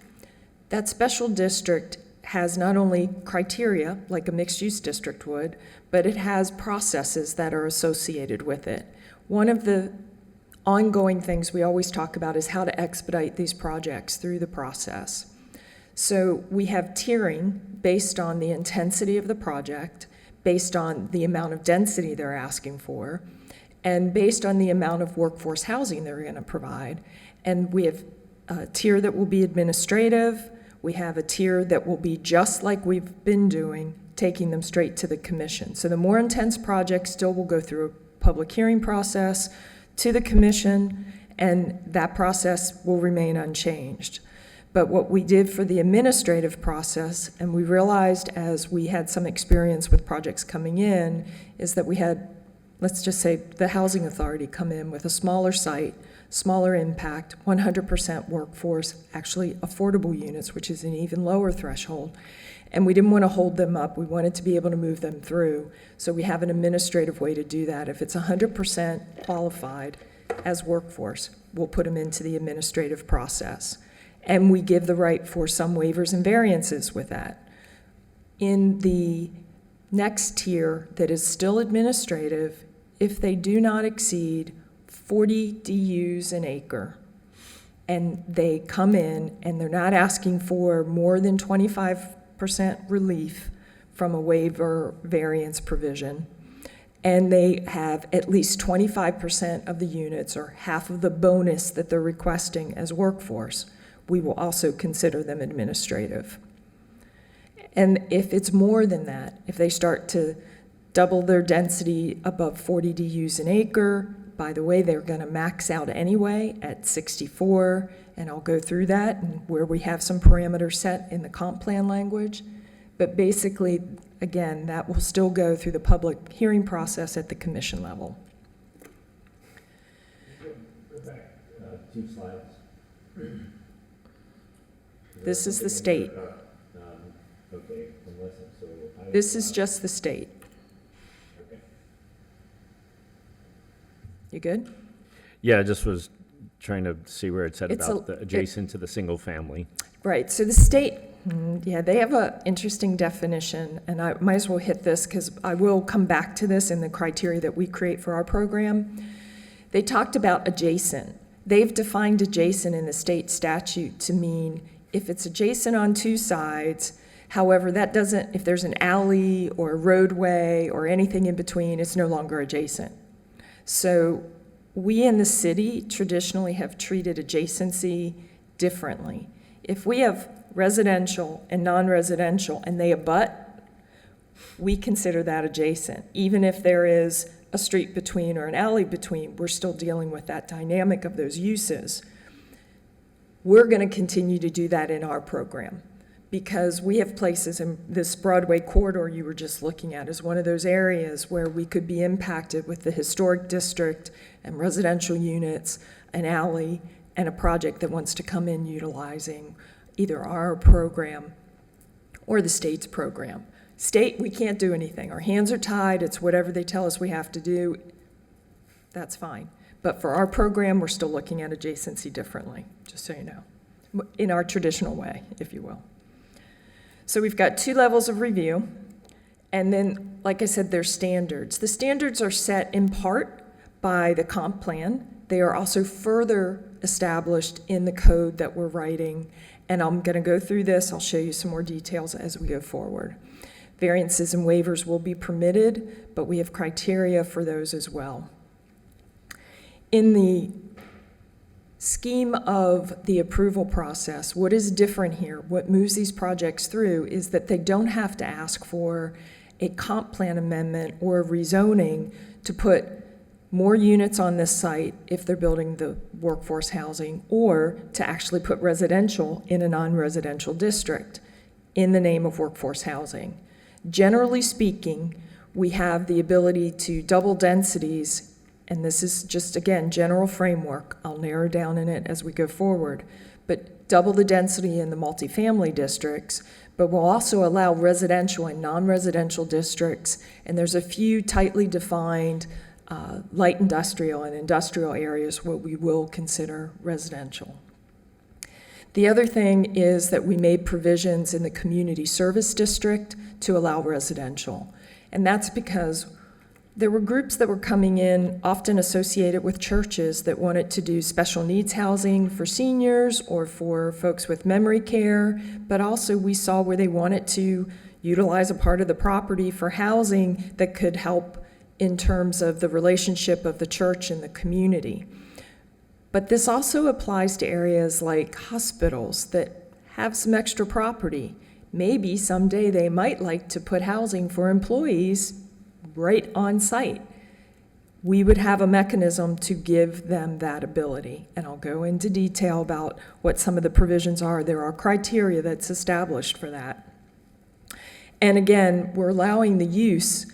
that special district has not only criteria, like a mixed-use district would, but it has processes that are associated with it. One of the ongoing things we always talk about is how to expedite these projects through the process. So we have tiering based on the intensity of the project, based on the amount of density they're asking for, and based on the amount of workforce housing they're going to provide. And we have a tier that will be administrative. We have a tier that will be just like we've been doing, taking them straight to the commission. So the more intense projects still will go through a public hearing process, to the commission, and that process will remain unchanged. But what we did for the administrative process, and we realized as we had some experience with projects coming in, is that we had, let's just say, the housing authority come in with a smaller site, smaller impact, 100% workforce, actually affordable units, which is an even lower threshold. And we didn't want to hold them up. We wanted to be able to move them through. So we have an administrative way to do that. If it's 100% qualified as workforce, we'll put them into the administrative process. And we give the right for some waivers and variances with that. In the next tier that is still administrative, if they do not exceed 40 DUs an acre, and they come in and they're not asking for more than 25% relief from a waiver variance provision, and they have at least 25% of the units or half of the bonus that they're requesting as workforce, we will also consider them administrative. And if it's more than that, if they start to double their density above 40 DUs an acre, by the way, they're going to max out anyway at 64, and I'll go through that and where we have some parameters set in the comp plan language. But basically, again, that will still go through the public hearing process at the commission level. Two slides. This is the state. Okay, unless so. This is just the state. Okay. You good? Yeah, I just was trying to see where it said It's about the adjacent to the single family. Right, so the state, yeah, they have an interesting definition, and I might as well hit this because I will come back to this in the criteria that we create for our program. They talked about adjacent. They've defined adjacent in the state statute to mean if it's adjacent on two sides, however, that doesn't, if there's an alley or a roadway or anything in between, it's no longer adjacent. So we in the city traditionally have treated adjacency differently. If we have residential and non-residential and they abut, we consider that adjacent. Even if there is a street between or an alley between, we're still dealing with that dynamic of those uses. We're going to continue to do that in our program because we have places in this Broadway corridor you were just looking at is one of those areas where we could be impacted with the historic district and residential units, an alley, and a project that wants to come in utilizing either our program or the state's program. State, we can't do anything. Our hands are tied. It's whatever they tell us we have to do. That's fine. But for our program, we're still looking at adjacency differently, just so you know, in our traditional way, if you will. So we've got 2 levels of review. And then, like I said, there's standards. The standards are set in part by the comp plan. They are also further established in the code that we're writing. And I'm going to go through this. I'll show you some more details as we go forward. Variances and waivers will be permitted, but we have criteria for those as well. In the scheme of the approval process, what is different here, what moves these projects through, is that they don't have to ask for a comp plan amendment or a rezoning to put more units on this site if they're building the workforce housing, or to actually put residential in a non-residential district in the name of workforce housing. Generally speaking, we have the ability to double densities, and this is just, again, general framework. I'll narrow down in it as we go forward, but double the density in the multifamily districts, but we'll also allow residential and non-residential districts, and there's a few tightly defined light industrial and industrial areas what we will consider residential. The other thing is that we made provisions in the community service district to allow residential. And that's because there were groups that were coming in, often associated with churches, that wanted to do special needs housing for seniors or for folks with memory care, but also we saw where they wanted to utilize a part of the property for housing that could help in terms of the relationship of the church and the community. But this also applies to areas like hospitals that have some extra property. Maybe someday they might like to put housing for employees right on site. We would have a mechanism to give them that ability. And I'll go into detail about what some of the provisions are. There are criteria that's established for that. And again, we're allowing the use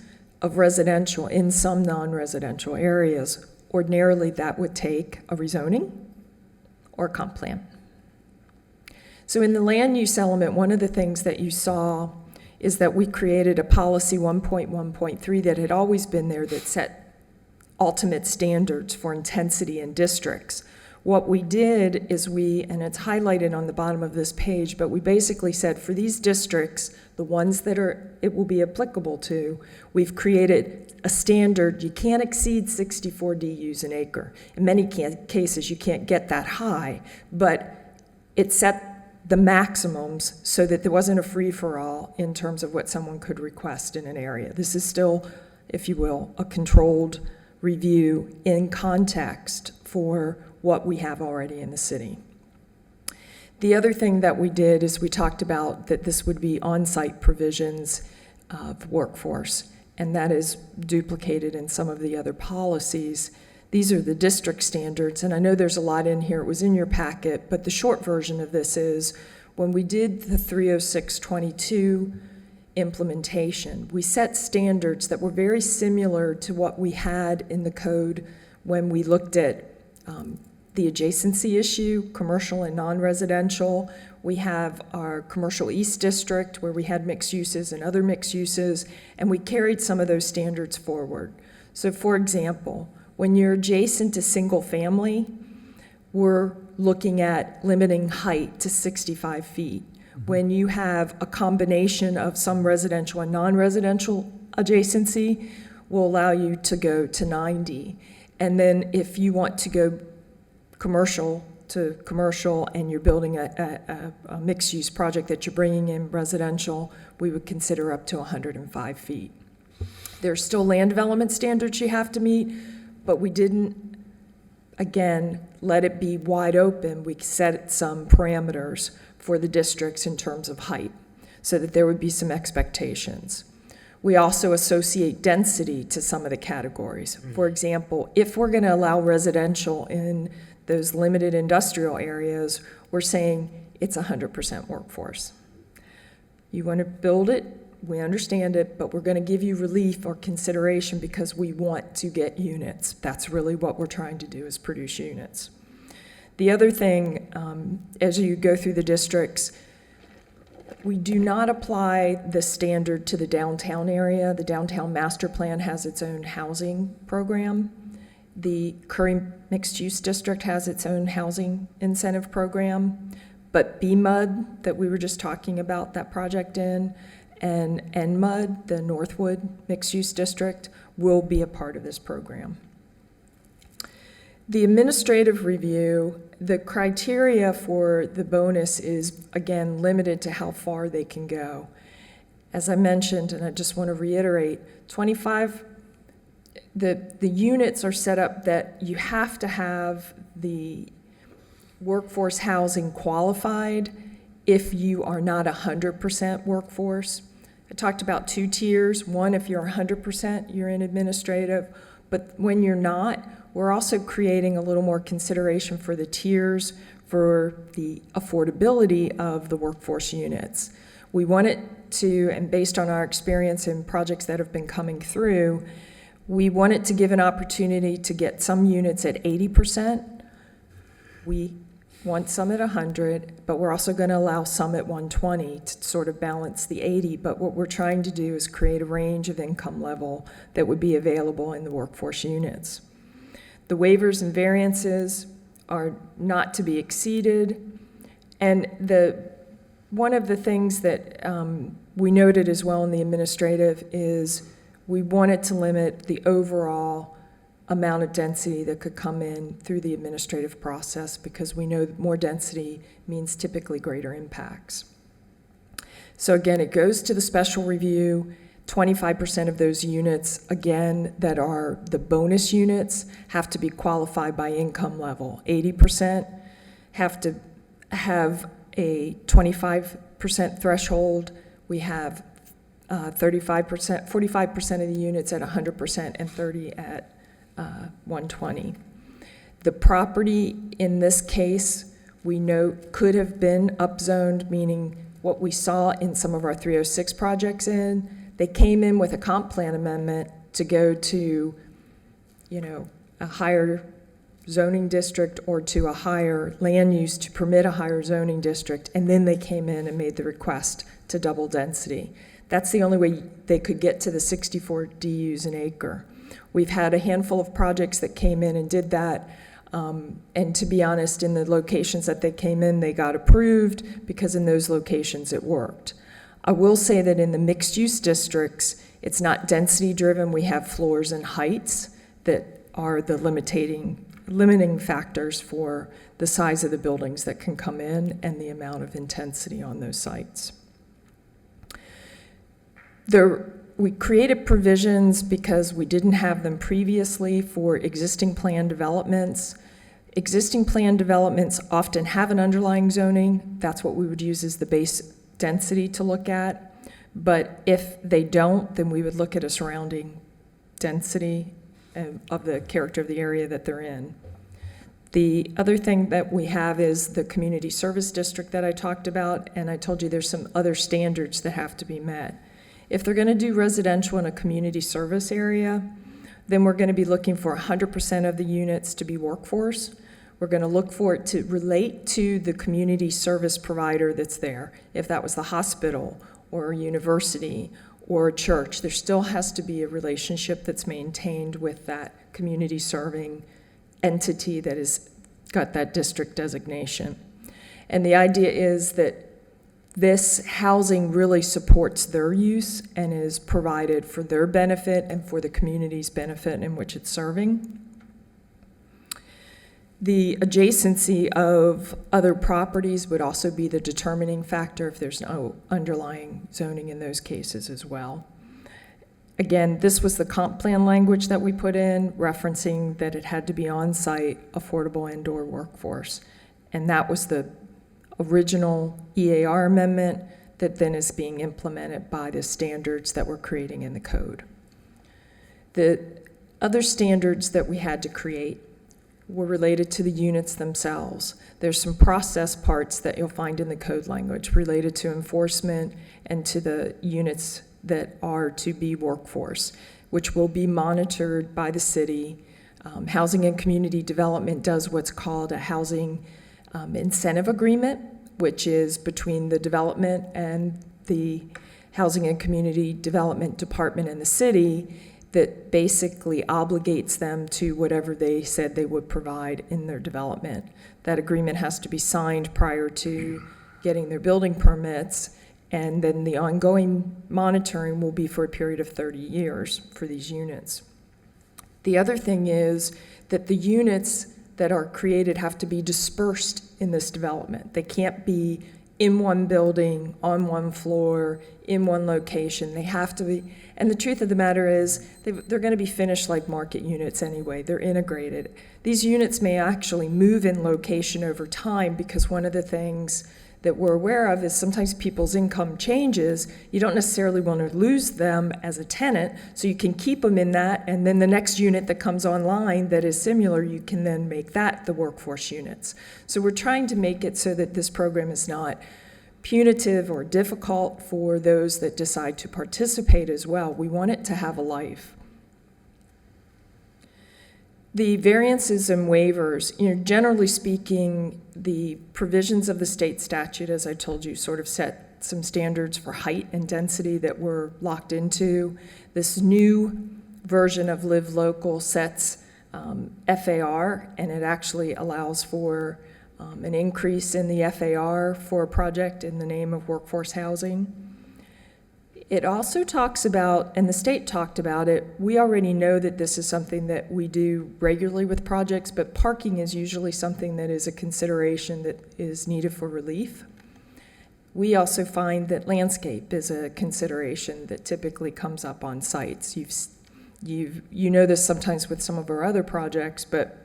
of residential in some non-residential areas. Ordinarily, that would take a rezoning or a comp plan. So in the land use element, one of the things that you saw is that we created a policy 1.1.3 that had always been there that set ultimate standards for intensity in districts. What we did is and it's highlighted on the bottom of this page, but we basically said for these districts, the ones that it will be applicable to, we've created a standard. You can't exceed 64 DUs an acre. In many cases, you can't get that high, but it set the maximums so that there wasn't a free-for-all in terms of what someone could request in an area. This is still, if you will, a controlled review in context for what we have already in the city. The other thing that we did is we talked about that this would be on-site provisions of workforce, and that is duplicated in some of the other policies. These are the district standards, and I know there's a lot in here. It was in your packet, but the short version of this is when we did the 30622 implementation, we set standards that were very similar to what we had in the code when we looked at the adjacency issue, commercial and non-residential. We have our commercial east district where we had mixed uses and other mixed uses, and we carried some of those standards forward. So for example, when you're adjacent to single family, we're looking at limiting height to 65 feet. When you have a combination of some residential and non-residential adjacency, we'll allow you to go to 90. And then if you want to go commercial to commercial and you're building a mixed-use project that you're bringing in residential, we would consider up to 105 feet. There's still land development standards you have to meet, but we didn't, again, let it be wide open. We set some parameters for the districts in terms of height so that there would be some expectations. We also associate density to some of the categories. For example, if we're going to allow residential in those limited industrial areas, we're saying it's 100% workforce. You want to build it, we understand it, but we're going to give you relief or consideration because we want to get units. That's really what we're trying to do, is produce units. The other thing, as you go through the districts, we do not apply the standard to the downtown area. The downtown master plan has its own housing program. The Curry Mixed Use District has its own housing incentive program. But BMUD, that we were just talking about, that project in, and NMUD, the Northwood Mixed Use District, will be a part of this program. The administrative review, the criteria for the bonus is, again, limited to how far they can go. As I mentioned, and I just want to reiterate, 25, the units are set up that you have to have the workforce housing qualified if you are not 100% workforce. I talked about 2 tiers. One, if you're 100%, you're in administrative. But when you're not, we're also creating a little more consideration for the tiers for the affordability of the workforce units. We want it to, and based on our experience in projects that have been coming through, we want it to give an opportunity to get some units at 80%. We want some at 100, but we're also going to allow some at 120 to sort of balance the 80. But what we're trying to do is create a range of income level that would be available in the workforce units. The waivers and variances are not to be exceeded. And one of the things that we noted as well in the administrative is we wanted to limit the overall amount of density that could come in through the administrative process, because we know more density means typically greater impacts. So again, it goes to the special review. 25% of those units, again, that are the bonus units, have to be qualified by income level. 80% have to have a 25% threshold. We have 35%, 45% of the units at 100% and 30 at 120. The property in this case, we know, could have been upzoned, meaning what we saw in some of our 306 projects they came in with a comp plan amendment to go to, a higher zoning district or to a higher land use to permit a higher zoning district, and then they came in and made the request to double density. That's the only way they could get to the 64 DUs an acre. We've had a handful of projects that came in and did that, and to be honest, in the locations that they came in, they got approved because in those locations it worked. I will say that in the mixed-use districts, it's not density-driven. We have floors and heights that are the limiting factors for the size of the buildings that can come in and the amount of intensity on those sites. We created provisions because we didn't have them previously for existing plan developments. Existing plan developments often have an underlying zoning. That's what we would use as the base density to look at. But if they don't, then we would look at a surrounding density of the character of the area that they're in. The other thing that we have is the community service district that I talked about, and I told you there's some other standards that have to be met. If they're going to do residential in a community service area, then we're going to be looking for 100% of the units to be workforce. We're going to look for it to relate to the community service provider that's there. If that was the hospital or a university or a church, there still has to be a relationship that's maintained with that community serving entity that has got that district designation. And the idea is that this housing really supports their use and is provided for their benefit and for the community's benefit in which it's serving. The adjacency of other properties would also be the determining factor if there's no underlying zoning in those cases as well. Again, this was the comp plan language that we put in, referencing that it had to be on-site, affordable indoor workforce. And that was the original EAR amendment that then is being implemented by the standards that we're creating in the code. The other standards that we had to create were related to the units themselves. There's some process parts that you'll find in the code language related to enforcement and to the units that are to be workforce, which will be monitored by the city. Housing and Community Development does what's called a housing incentive agreement, which is between the development and the Housing and Community Development Department in the city, that basically obligates them to whatever they said they would provide in their development. That agreement has to be signed prior to getting their building permits, and then the ongoing monitoring will be for a period of 30 years for these units. The other thing is that the units that are created have to be dispersed in this development. They can't be in one building, on one floor, in one location. They have to be, and the truth of the matter is they're going to be finished like market units anyway. They're integrated. These units may actually move in location over time, because one of the things that we're aware of is sometimes people's income changes. You don't necessarily want to lose them as a tenant, so you can keep them in that, and then the next unit that comes online that is similar, you can then make that the workforce units. So we're trying to make it so that this program is not punitive or difficult for those that decide to participate as well. We want it to have a life. The variances and waivers, generally speaking, the provisions of the state statute, as I told you, sort of set some standards for height and density that we're locked into. This new version of Live Local sets FAR, and it actually allows for an increase in the FAR for a project in the name of workforce housing. It also talks about, and the state talked about it, we already know that this is something that we do regularly with projects, but parking is usually something that is a consideration that is needed for relief. We also find that landscape is a consideration that typically comes up on sites. You know this sometimes with some of our other projects, but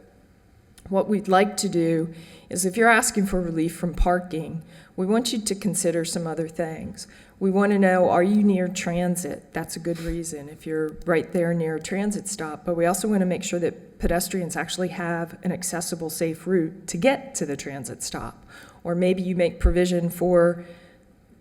what we'd like to do is, if you're asking for relief from parking, we want you to consider some other things. We want to know, are you near transit? That's a good reason if you're right there near a transit stop. But we also want to make sure that pedestrians actually have an accessible, safe route to get to the transit stop. Or maybe you make provision for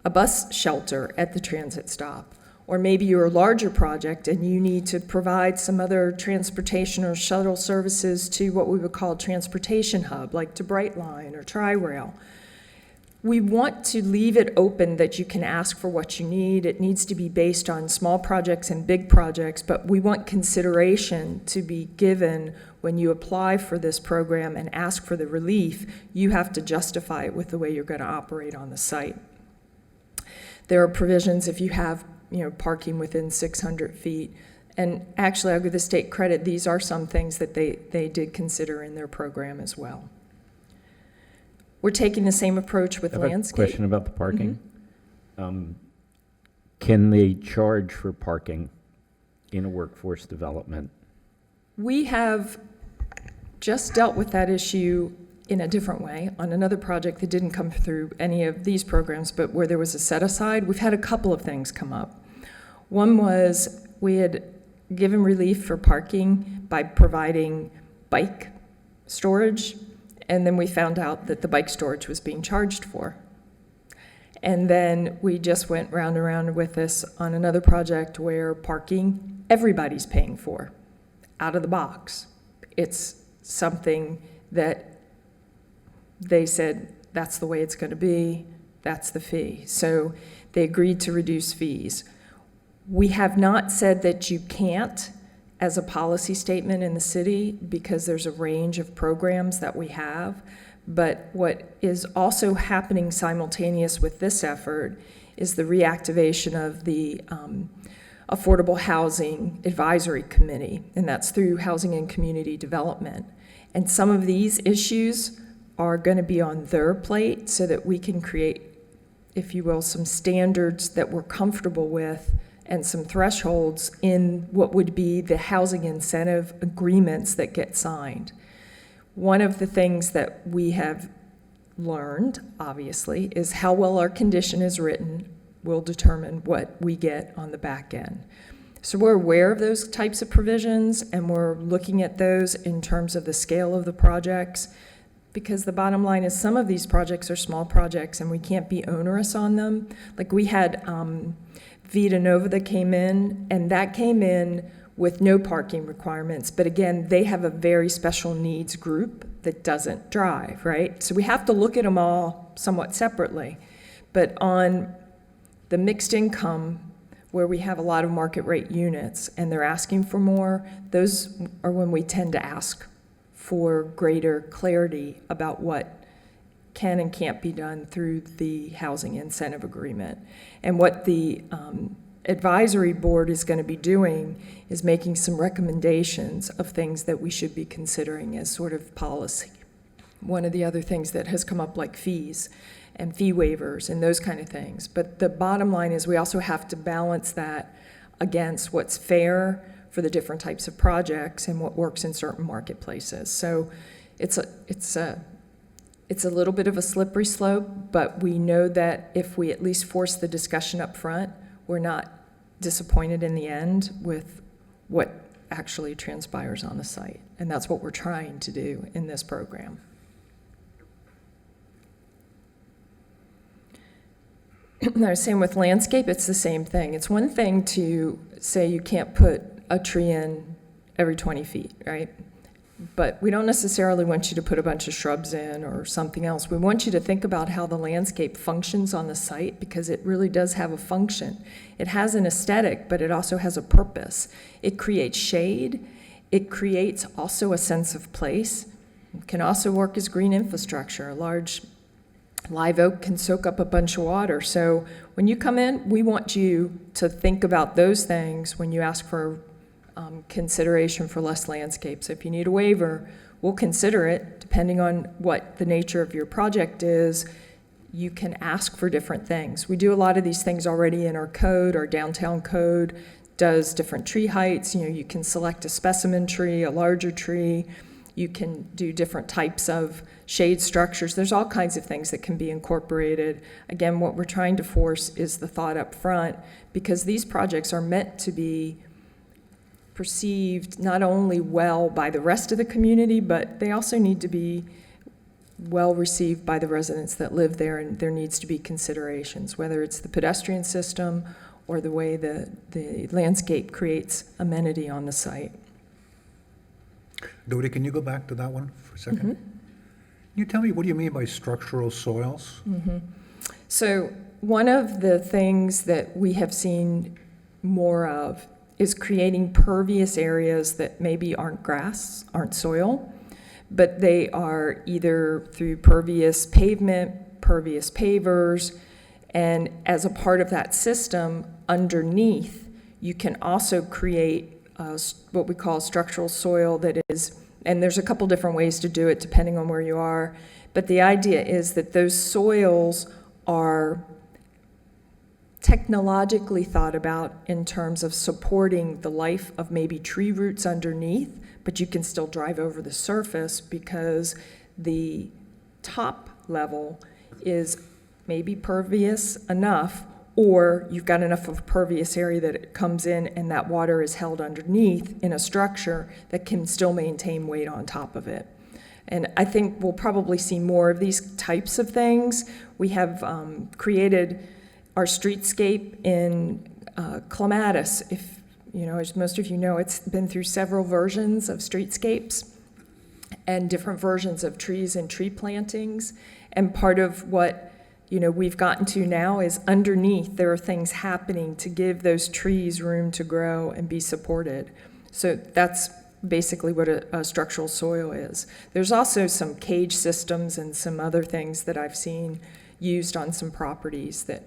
a bus shelter at the transit stop. Or maybe you're a larger project and you need to provide some other transportation or shuttle services to what we would call a transportation hub, like to Brightline or Tri-Rail. We want to leave it open that you can ask for what you need. It needs to be based on small projects and big projects, but we want consideration to be given when you apply for this program and ask for the relief. You have to justify it with the way you're going to operate on the site. There are provisions if you have parking within 600 feet. And actually, I'll give the state credit, these are some things that they did consider in their program as well. We're taking the same approach with landscape. I have a question about the parking. Can they charge for parking in a workforce development? We have just dealt with that issue in a different way on another project that didn't come through any of these programs, but where there was a set aside. We've had a couple of things come up. One was we had given relief for parking by providing bike storage, and then we found out that the bike storage was being charged for. And then we just went round and round with this on another project where parking, everybody's paying for, out of the box. It's something that they said, that's the way it's going to be, that's the fee. So they agreed to reduce fees. We have not said that you can't as a policy statement in the city, because there's a range of programs that we have. But what is also happening simultaneous with this effort is the reactivation of the Affordable Housing Advisory Committee, and that's through Housing and Community Development. And some of these issues are going to be on their plate so that we can create, if you will, some standards that we're comfortable with and some thresholds in what would be the housing incentive agreements that get signed. One of the things that we have learned, obviously, is how well our condition is written will determine what we get on the back end. So we're aware of those types of provisions, and we're looking at those in terms of the scale of the projects, because the bottom line is some of these projects are small projects and we can't be onerous on them. Like we had Vita Nova that came in, and that came in with no parking requirements. But again, they have a very special needs group that doesn't drive, right? So we have to look at them all somewhat separately. But on the mixed income, where we have a lot of market rate units and they're asking for more, those are when we tend to ask for greater clarity about what can and can't be done through the housing incentive agreement. And what the advisory board is going to be doing is making some recommendations of things that we should be considering as sort of policy. One of the other things that has come up, like fees and fee waivers and those kind of things. But the bottom line is we also have to balance that against what's fair for the different types of projects and what works in certain marketplaces. So it's a little bit of a slippery slope, but we know that if we at least force the discussion up front, we're not disappointed in the end with what actually transpires on the site. And that's what we're trying to do in this program. Now, same with landscape, it's the same thing. It's one thing to say you can't put a tree in every 20 feet, right? But we don't necessarily want you to put a bunch of shrubs in or something else. We want you to think about how the landscape functions on the site, because it really does have a function. It has an aesthetic, but it also has a purpose. It creates shade. It creates also a sense of place. It can also work as green infrastructure. A large live oak can soak up a bunch of water. So when you come in, we want you to think about those things when you ask for consideration for less landscape. So if you need a waiver, we'll consider it depending on what the nature of your project is. You can ask for different things. We do a lot of these things already in our code. Our downtown code does different tree heights. You know, you can select a specimen tree, a larger tree. You can do different types of shade structures. There's all kinds of things that can be incorporated. Again, what we're trying to force is the thought up front, because these projects are meant to be perceived not only well by the rest of the community, but they also need to be well received by the residents that live there, and there needs to be considerations, whether it's the pedestrian system or the way the landscape creates amenity on the site. Dodie, can you go back to that one for a second? Mm-hmm. Can you tell me, what do you mean by structural soils? Mm-hmm. So one of the things that we have seen more of is creating pervious areas that maybe aren't grass, aren't soil, but they are either through pervious pavement, pervious pavers, and as a part of that system, underneath, you can also create what we call structural soil that is, and there's a couple different ways to do it depending on where you are, but the idea is that those soils are technologically thought about in terms of supporting the life of maybe tree roots underneath, but you can still drive over the surface because the top level is maybe pervious enough, or you've got enough of a pervious area that it comes in and that water is held underneath in a structure that can still maintain weight on top of it. And I think we'll probably see more of these types of things. We have created our streetscape in Clematis. If you know, as most of you know, it's been through several versions of streetscapes and different versions of trees and tree plantings. And part of what we've gotten to now is underneath there are things happening to give those trees room to grow and be supported. So that's basically what a structural soil is. There's also some cage systems and some other things that I've seen used on some properties that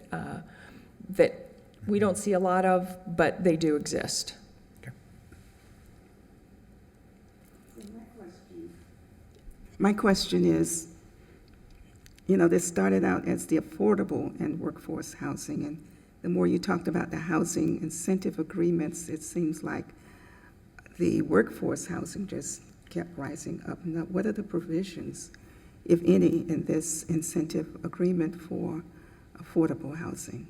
we don't see a lot of, but they do exist. Okay. My question is, this started out as the affordable and workforce housing, and the more you talked about the housing incentive agreements, it seems like the workforce housing just kept rising up. Now, what are the provisions, if any, in this incentive agreement for affordable housing?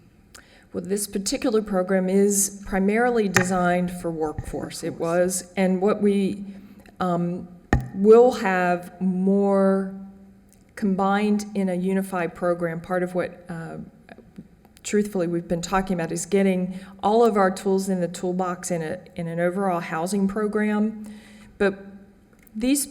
Well, this particular program is primarily designed for workforce. It was, and what we will have more combined in a unified program. Part of what, truthfully, we've been talking about is getting all of our tools in the toolbox in an overall housing program. But these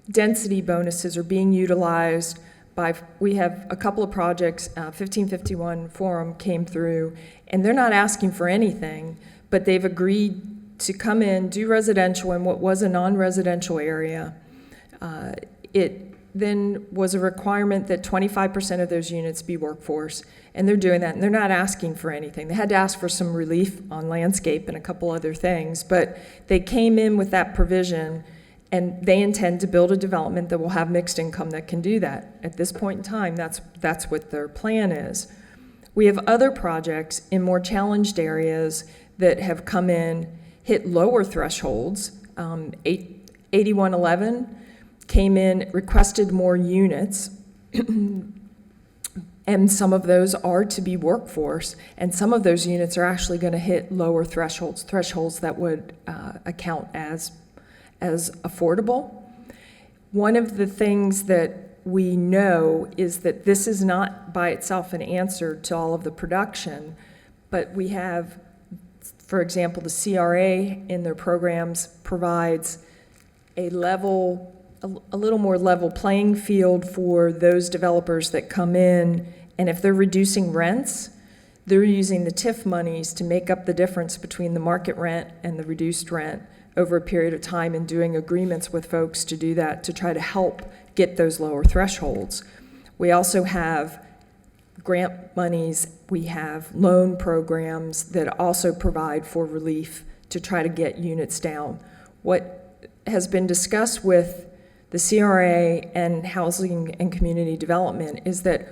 density bonuses are being utilized by, we have a couple of projects, 1551 Forum came through, and they're not asking for anything, but they've agreed to come in, do residential in what was a non-residential area. It then was a requirement that 25% of those units be workforce, and they're doing that, and they're not asking for anything. They had to ask for some relief on landscape and a couple other things, but they came in with that provision, and they intend to build a development that will have mixed income that can do that. At this point in time, that's what their plan is. We have other projects in more challenged areas that have come in, hit lower thresholds. 8111 came in, requested more units, and some of those are to be workforce, and some of those units are actually going to hit lower thresholds that would account as affordable. One of the things that we know is that this is not by itself an answer to all of the production, but we have, for example, the CRA in their programs provides a little more level playing field for those developers that come in, and if they're reducing rents, they're using the TIF monies to make up the difference between the market rent and the reduced rent over a period of time, and doing agreements with folks to do that, to try to help get those lower thresholds. We also have grant monies, we have loan programs that also provide for relief to try to get units down. What has been discussed with the CRA and Housing and Community Development is that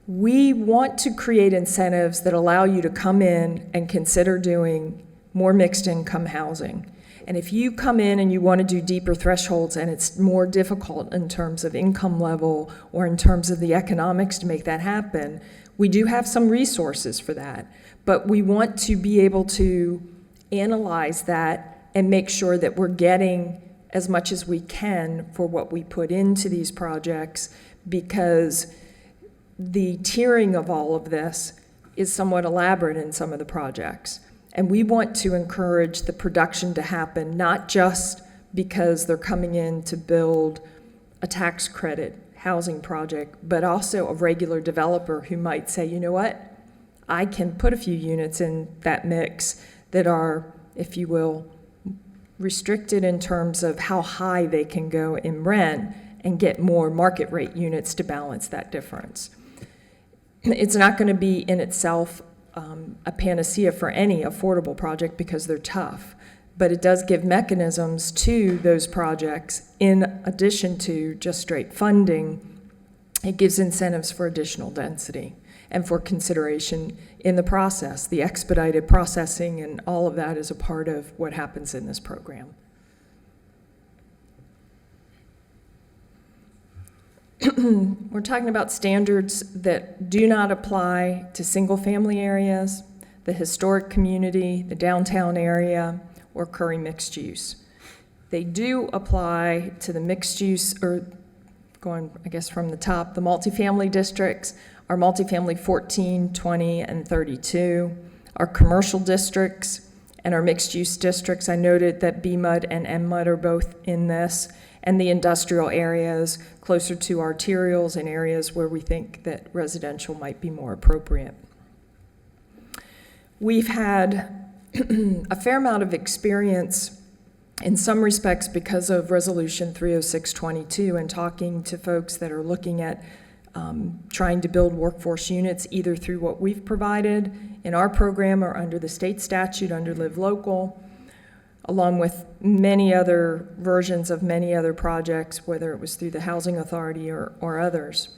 we want to create incentives that allow you to come in and consider doing more mixed income housing. And if you come in and you want to do deeper thresholds and it's more difficult in terms of income level or in terms of the economics to make that happen, we do have some resources for that. But we want to be able to analyze that and make sure that we're getting as much as we can for what we put into these projects, because the tiering of all of this is somewhat elaborate in some of the projects. And we want to encourage the production to happen, not just because they're coming in to build a tax credit housing project, but also a regular developer who might say, you know what, I can put a few units in that mix that are, if you will, restricted in terms of how high they can go in rent and get more market rate units to balance that difference. It's not going to be in itself a panacea for any affordable project because they're tough, but it does give mechanisms to those projects in addition to just straight funding. It gives incentives for additional density and for consideration in the process. The expedited processing and all of that is a part of what happens in this program. We're talking about standards that do not apply to single-family areas, the historic community, the downtown area, or occurring mixed use. They do apply to the mixed use, or going, I guess, from the top, the multifamily districts, our multifamily 14, 20, and 32, our commercial districts, and our mixed-use districts. I noted that BMUD and MMUD are both in this, and the industrial areas closer to arterials and areas where we think that residential might be more appropriate. We've had a fair amount of experience in some respects because of Resolution 30622 and talking to folks that are looking at trying to build workforce units either through what we've provided in our program or under the state statute under Live Local, along with many other versions of many other projects, whether it was through the Housing Authority or others.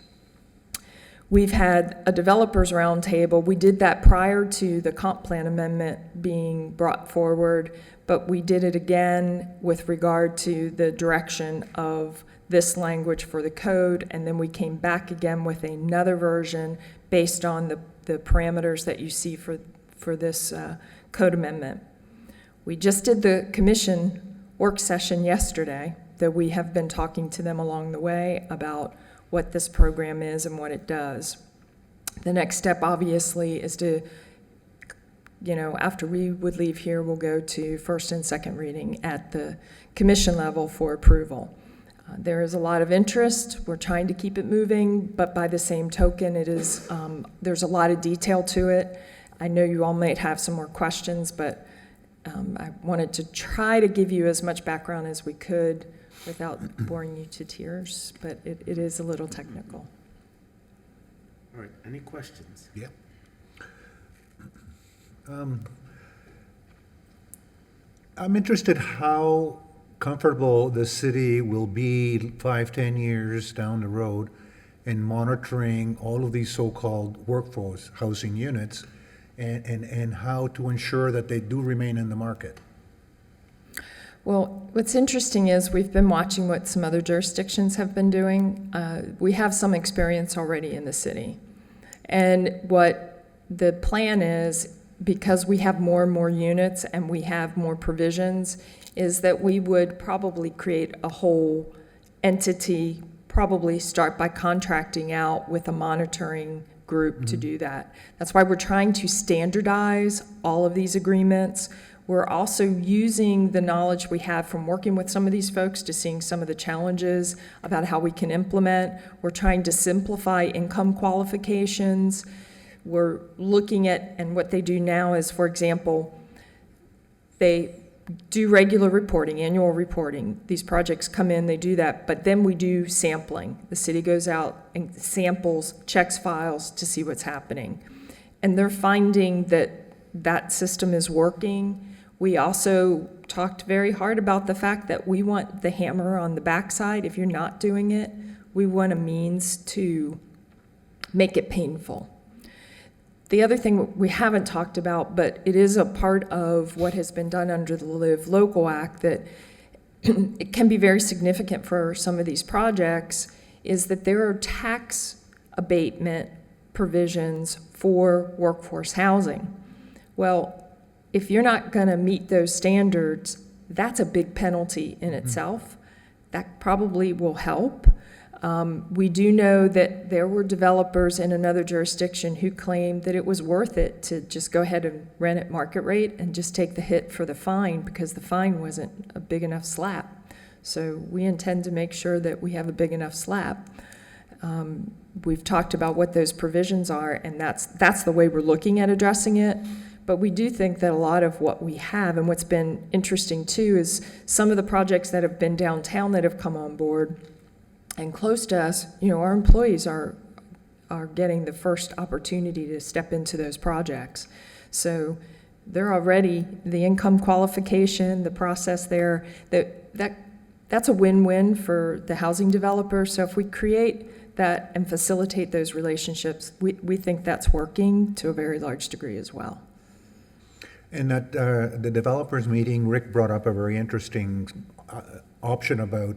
We've had a developers roundtable. We did that prior to the comp plan amendment being brought forward, but we did it again with regard to the direction of this language for the code, and then we came back again with another version based on the parameters that you see for for this code amendment. We just did the commission work session yesterday, that we have been talking to them along the way about what this program is and what it does. The next step, obviously, is to, after we would leave here, we'll go to first and second reading at the commission level for approval. There is a lot of interest. We're trying to keep it moving, but by the same token, it is there's a lot of detail to it. I know you all might have some more questions, but I wanted to try to give you as much background as we could without boring you to tears, but it is a little technical. All right, any questions? Yeah. I'm interested how comfortable the city will be 5-10 years down the road in monitoring all of these so-called workforce housing units and how to ensure that they do remain in the market. Well, what's interesting is we've been watching what some other jurisdictions have been doing. We have some experience already in the city. And what the plan is, because we have more and more units and we have more provisions, is that we would probably create a whole entity, probably start by contracting out with a monitoring group to do that. That's why we're trying to standardize all of these agreements. We're also using the knowledge we have from working with some of these folks to seeing some of the challenges about how we can implement. We're trying to simplify income qualifications. We're looking at, and what they do now is, for example, they do regular reporting, annual reporting. These projects come in, they do that, but then we do sampling. The city goes out and samples, checks files to see what's happening. And they're finding that that system is working. We also talked very hard about the fact that we want the hammer on the backside. If you're not doing it, we want a means to make it painful. The other thing we haven't talked about, but it is a part of what has been done under the Live Local Act, that it can be very significant for some of these projects, is that there are tax abatement provisions for workforce housing. Well, if you're not going to meet those standards, that's a big penalty in itself. That probably will help. We do know that there were developers in another jurisdiction who claimed that it was worth it to just go ahead and rent at market rate and just take the hit for the fine, because the fine wasn't a big enough slap. So we intend to make sure that we have a big enough slap. We've talked about what those provisions are, and that's the way we're looking at addressing it. But we do think that a lot of what we have, and what's been interesting too, is some of the projects that have been downtown that have come on board and close to us, our employees are getting the first opportunity to step into those projects. So they're already, the income qualification, the process there, that's a win-win for the housing developer. So if we create that and facilitate those relationships, we think that's working to a very large degree as well. And at the developers meeting, Rick brought up a very interesting option about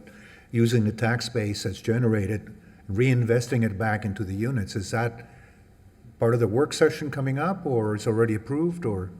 using the tax base that's generated, reinvesting it back into the units. Is that part of the work session coming up, or is already approved, or?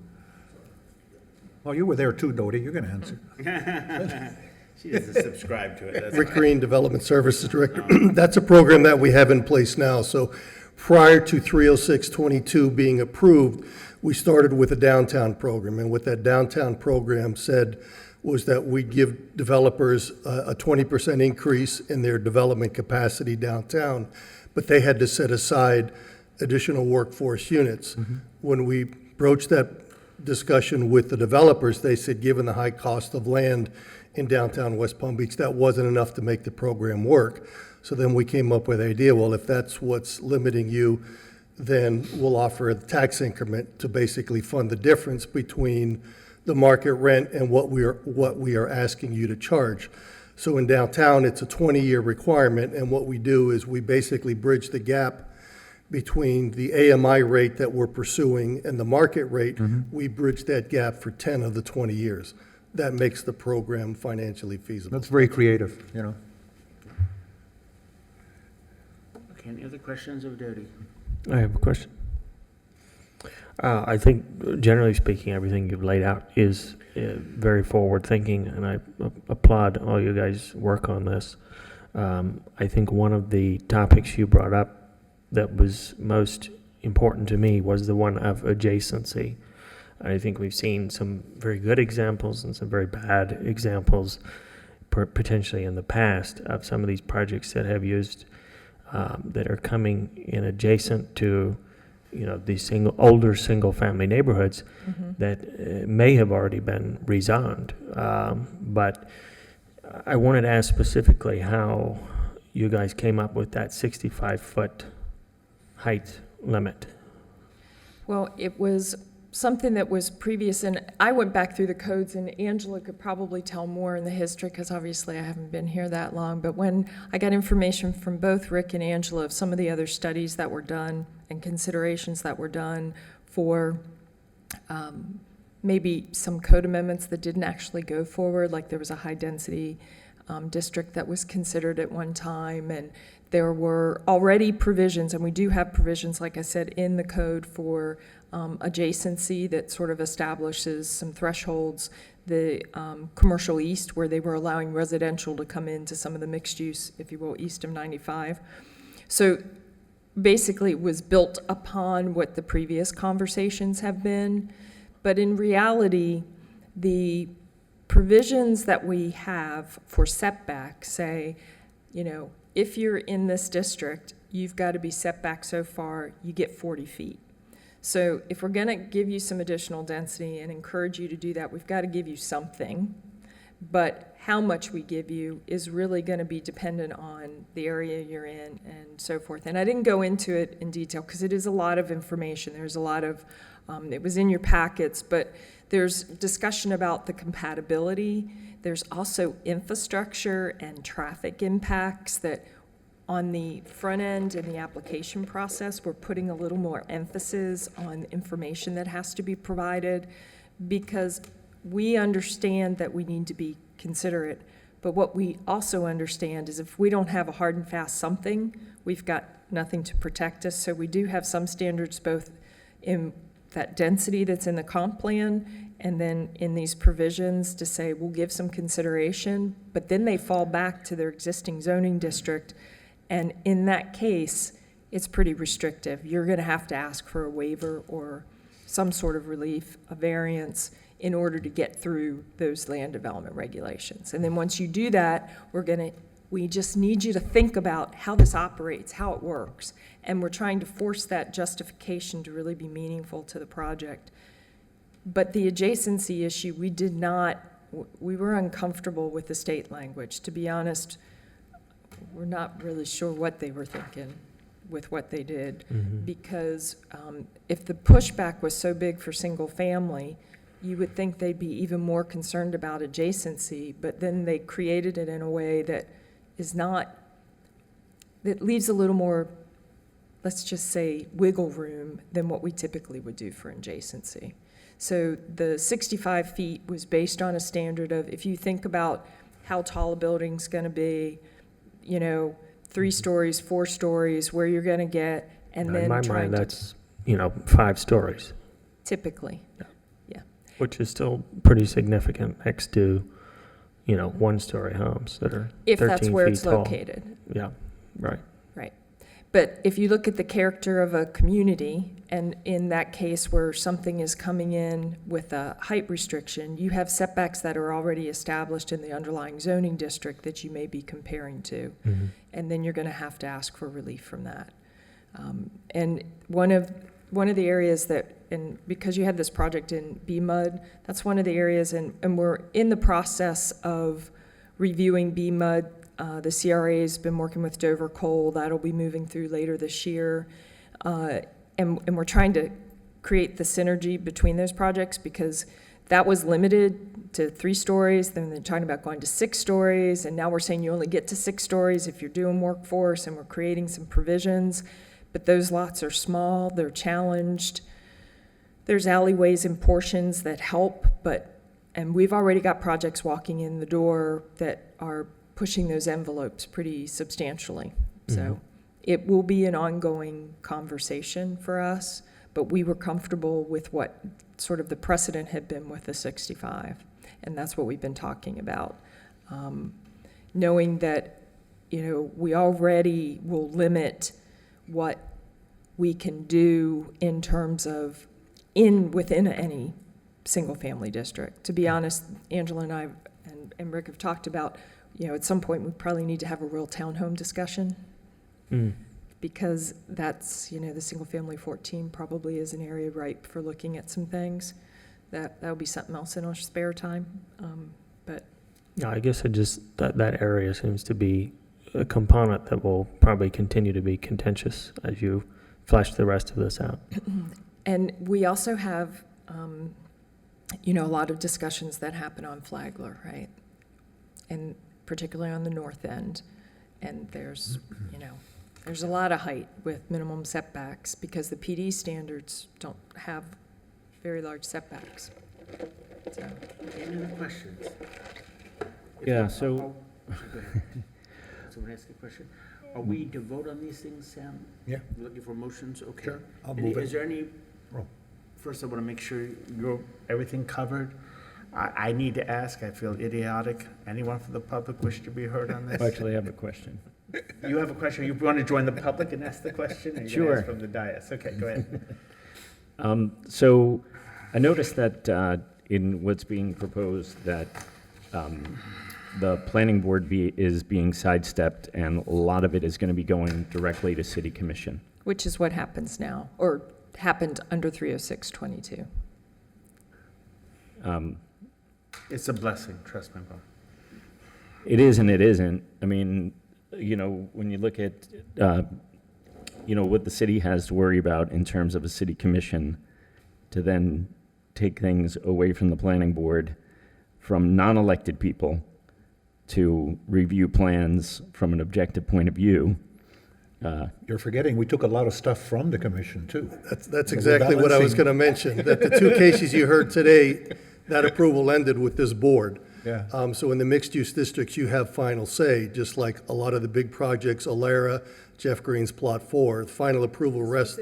Well, you were there too, Dodie, you're going to answer. She doesn't subscribe to it. That's Rick fine. Green, Development Services Director. That's a program that we have in place now. So prior to 30622 being approved, we started with a downtown program. And what that downtown program said was that we give developers a 20% increase in their development capacity downtown, but they had to set aside additional workforce units. When we broached that discussion with the developers, they said, given the high cost of land in downtown West Palm Beach, that wasn't enough to make the program work. So then we came up with the idea, well, if that's what's limiting you, then we'll offer a tax increment to basically fund the difference between the market rent and what we are asking you to charge. So in downtown, it's a 20-year requirement, and what we do is we basically bridge the gap between the AMI rate that we're pursuing and the market rate. We bridge that gap for 10 of the 20 years. That makes the program financially feasible. That's very creative, Okay, any other questions of Dodie? I have a question. I think, generally speaking, everything you've laid out is very forward-thinking, and I applaud all you guys' work on this. I think one of the topics you brought up that was most important to me was the one of adjacency. I think we've seen some very good examples and some very bad examples potentially in the past of some of these projects that have used, that are coming in adjacent to, these older single-family neighborhoods that may have already been rezoned. But I wanted to ask specifically how you guys came up with that 65-foot height limit. Well, it was something that was previous, and I went back through the codes, and Angela could probably tell more in the history, because obviously I haven't been here that long, but when I got information from both Rick and Angela of some of the other studies that were done and considerations that were done for maybe some code amendments that didn't actually go forward, like there was a high-density district that was considered at one time, and there were already provisions, and we do have provisions, like I said, in the code for adjacency that sort of establishes some thresholds. The commercial east, where they were allowing residential to come into some of the mixed use, if you will, east of 95. So basically it was built upon what the previous conversations have been, but in reality, the provisions that we have for setback say, if you're in this district, you've got to be set back so far, you get 40 feet. So if we're going to give you some additional density and encourage you to do that, we've got to give you something. But how much we give you is really going to be dependent on the area you're in and so forth. And I didn't go into it in detail because it is a lot of information. There's a lot of, it was in your packets, but there's discussion about the compatibility. There's also infrastructure and traffic impacts that on the front end in the application process, we're putting a little more emphasis on information that has to be provided, because we understand that we need to be considerate, but what we also understand is if we don't have a hard and fast something, we've got nothing to protect us. So we do have some standards both in that density that's in the comp plan and then in these provisions to say we'll give some consideration, but then they fall back to their existing zoning district. And in that case, it's pretty restrictive. You're going to have to ask for a waiver or some sort of relief, a variance, in order to get through those land development regulations. And then once you do that, we just need you to think about how this operates, how it works. And we're trying to force that justification to really be meaningful to the project. But the adjacency issue, we were uncomfortable with the state language. To be honest, we're not really sure what they were thinking with what they did, because if the pushback was so big for single family, you would think they'd be even more concerned about adjacency, but then they created it in a way that leaves a little more, let's just say, wiggle room than what we typically would do for adjacency. So the 65 feet was based on a standard of, if you think about how tall a building's going to be, 3 stories, 4 stories, where you're going to get, and then in my trying mind, to, that's 5 stories, typically, which is still pretty significant next to, 1-story homes that are 13 feet tall. if that's where it's located. Yeah, right. Right. But if you look at the character of a community, and in that case where something is coming in with a height restriction, you have setbacks that are already established in the underlying zoning district that you may be comparing to. And then you're going to have to ask for relief from that. And one of the areas that, and because you had this project in BMUD, that's one of the areas, and we're in the process of reviewing BMUD. The CRA has been working with Dover Coal. That'll be moving through later this year. And we're trying to create the synergy between those projects, because that was limited to 3 stories. Then they're talking about going to 6 stories. And now we're saying you only get to 6 stories if you're doing workforce, and we're creating some provisions. But those lots are small, they're challenged. There's alleyways and portions that help, and we've already got projects walking in the door that are pushing those envelopes pretty substantially. So it will be an ongoing conversation for us, but we were comfortable with what sort of the precedent had been with the 65, and that's what we've been talking about. Knowing that, we already will limit what we can do in terms of within any single-family district. To be honest, Angela and I and Rick have talked about, at some point, we probably need to have a real townhome discussion, because that's, the single-family 14 probably is an area ripe for looking at some things. That would be something else in our spare time, but. Yeah, I guess that area seems to be a component that will probably continue to be contentious as you flesh the rest of this out. And we also have, a lot of discussions that happen on Flagler, right? And particularly on the north end. And there's, there's a lot of height with minimum setbacks because the PD standards don't have very large setbacks. So. Any other questions? Yeah, so, Someone ask a question? Are we to vote on these things, Sam? Yeah. Looking for motions? Okay. Sure, I'll move it. Is there any, first I want to make sure everything covered. I need to ask, I feel idiotic. Anyone from the public wish to be heard on this? actually, I have a question. You have a question? You want to join the public and ask the question? Or you're gonna Sure. ask from the dais? Okay, go ahead. So I noticed that in what's being proposed that the planning board is being sidestepped and a lot of it is going to be going directly to city commission. Which is what happens now, or happened under 30622. It's a blessing, trust me, Bob. It is and it isn't. I mean, when you look at, what the city has to worry about in terms of a city commission, to then take things away from the planning board, from non-elected people, to review plans from an objective point of view. You're forgetting, we took a lot of stuff from the commission, too. That's exactly what I was going to mention, that the two cases you heard today, that approval ended with this board. Yeah. So in the mixed-use districts, you have final say, just like a lot of the big projects, Alara, Jeff Green's Plot 4, the final approval rests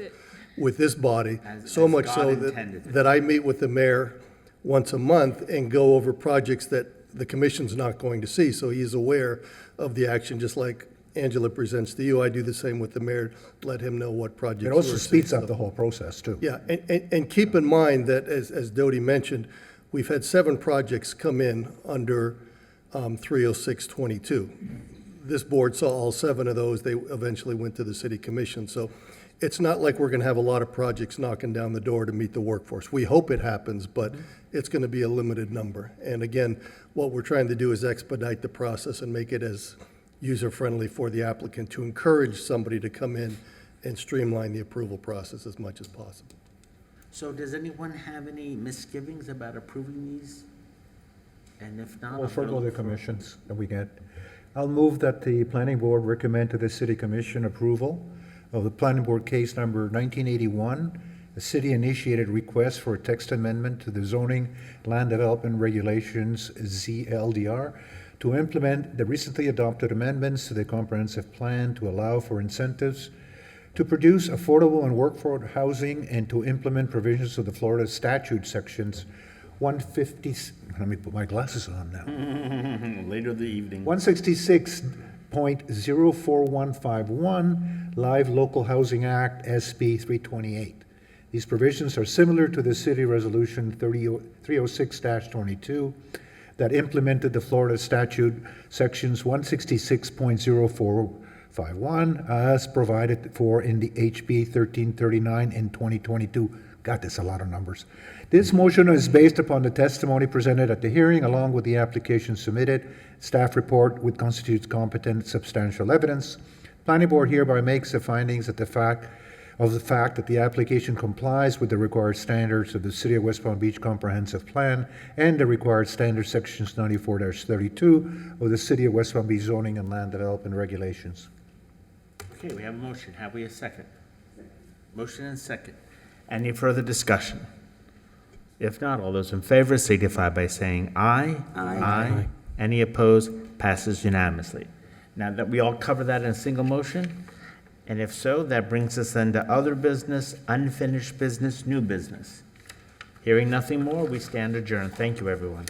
with this body, so much so that I meet with the mayor once a month and go over projects that the commission's not going to see, so he's aware of the action, just like Angela presents to you. I do the same with the mayor, let him know what projects. It also we're speeds seeing. up the whole process, too. Yeah, and keep in mind that, as Dodie mentioned, we've had 7 projects come in under 30622. This board saw all 7 of those. They eventually went to the city commission. So it's not like we're going to have a lot of projects knocking down the door to meet the workforce. We hope it happens, but it's going to be a limited number. And again, what we're trying to do is expedite the process and make it as user-friendly for the applicant to encourage somebody to come in and streamline the approval process as much as possible. So does anyone have any misgivings about approving these? And if not, We'll I'm forego gonna the commissions that we get. I'll move that the planning board recommend to the city commission approval of the planning board case number 1981, a city-initiated request for a text amendment to the zoning land development regulations, ZLDR, to implement the recently adopted amendments to the comprehensive plan to allow for incentives to produce affordable and workforce housing and to implement provisions of the Florida statute sections 150, let me put my glasses on now. Later in the evening. 166.04151, Live Local Housing Act, SB 328. These provisions are similar to the City Resolution 306-22 that implemented the Florida statute sections 166.0451 as provided for in the HB 1339 in 2022. God, that's a lot of numbers. This motion is based upon the testimony presented at the hearing, along with the application submitted, staff report which constitutes competent substantial evidence. Planning board hereby makes the findings that the fact that the application complies with the required standards of the City of West Palm Beach Comprehensive Plan and the required standard sections 94-32 of the City of West Palm Beach Zoning and Land Development Regulations. Okay, we have a motion. Have we a second? Motion and second. Any further discussion? If not, all those in favor signify by saying aye. Aye. Any opposed? Passes unanimously. Now that we all cover that in a single motion, And if so, that brings us then to other business, unfinished business, new business. Hearing nothing more, we stand adjourned. Thank you, everyone.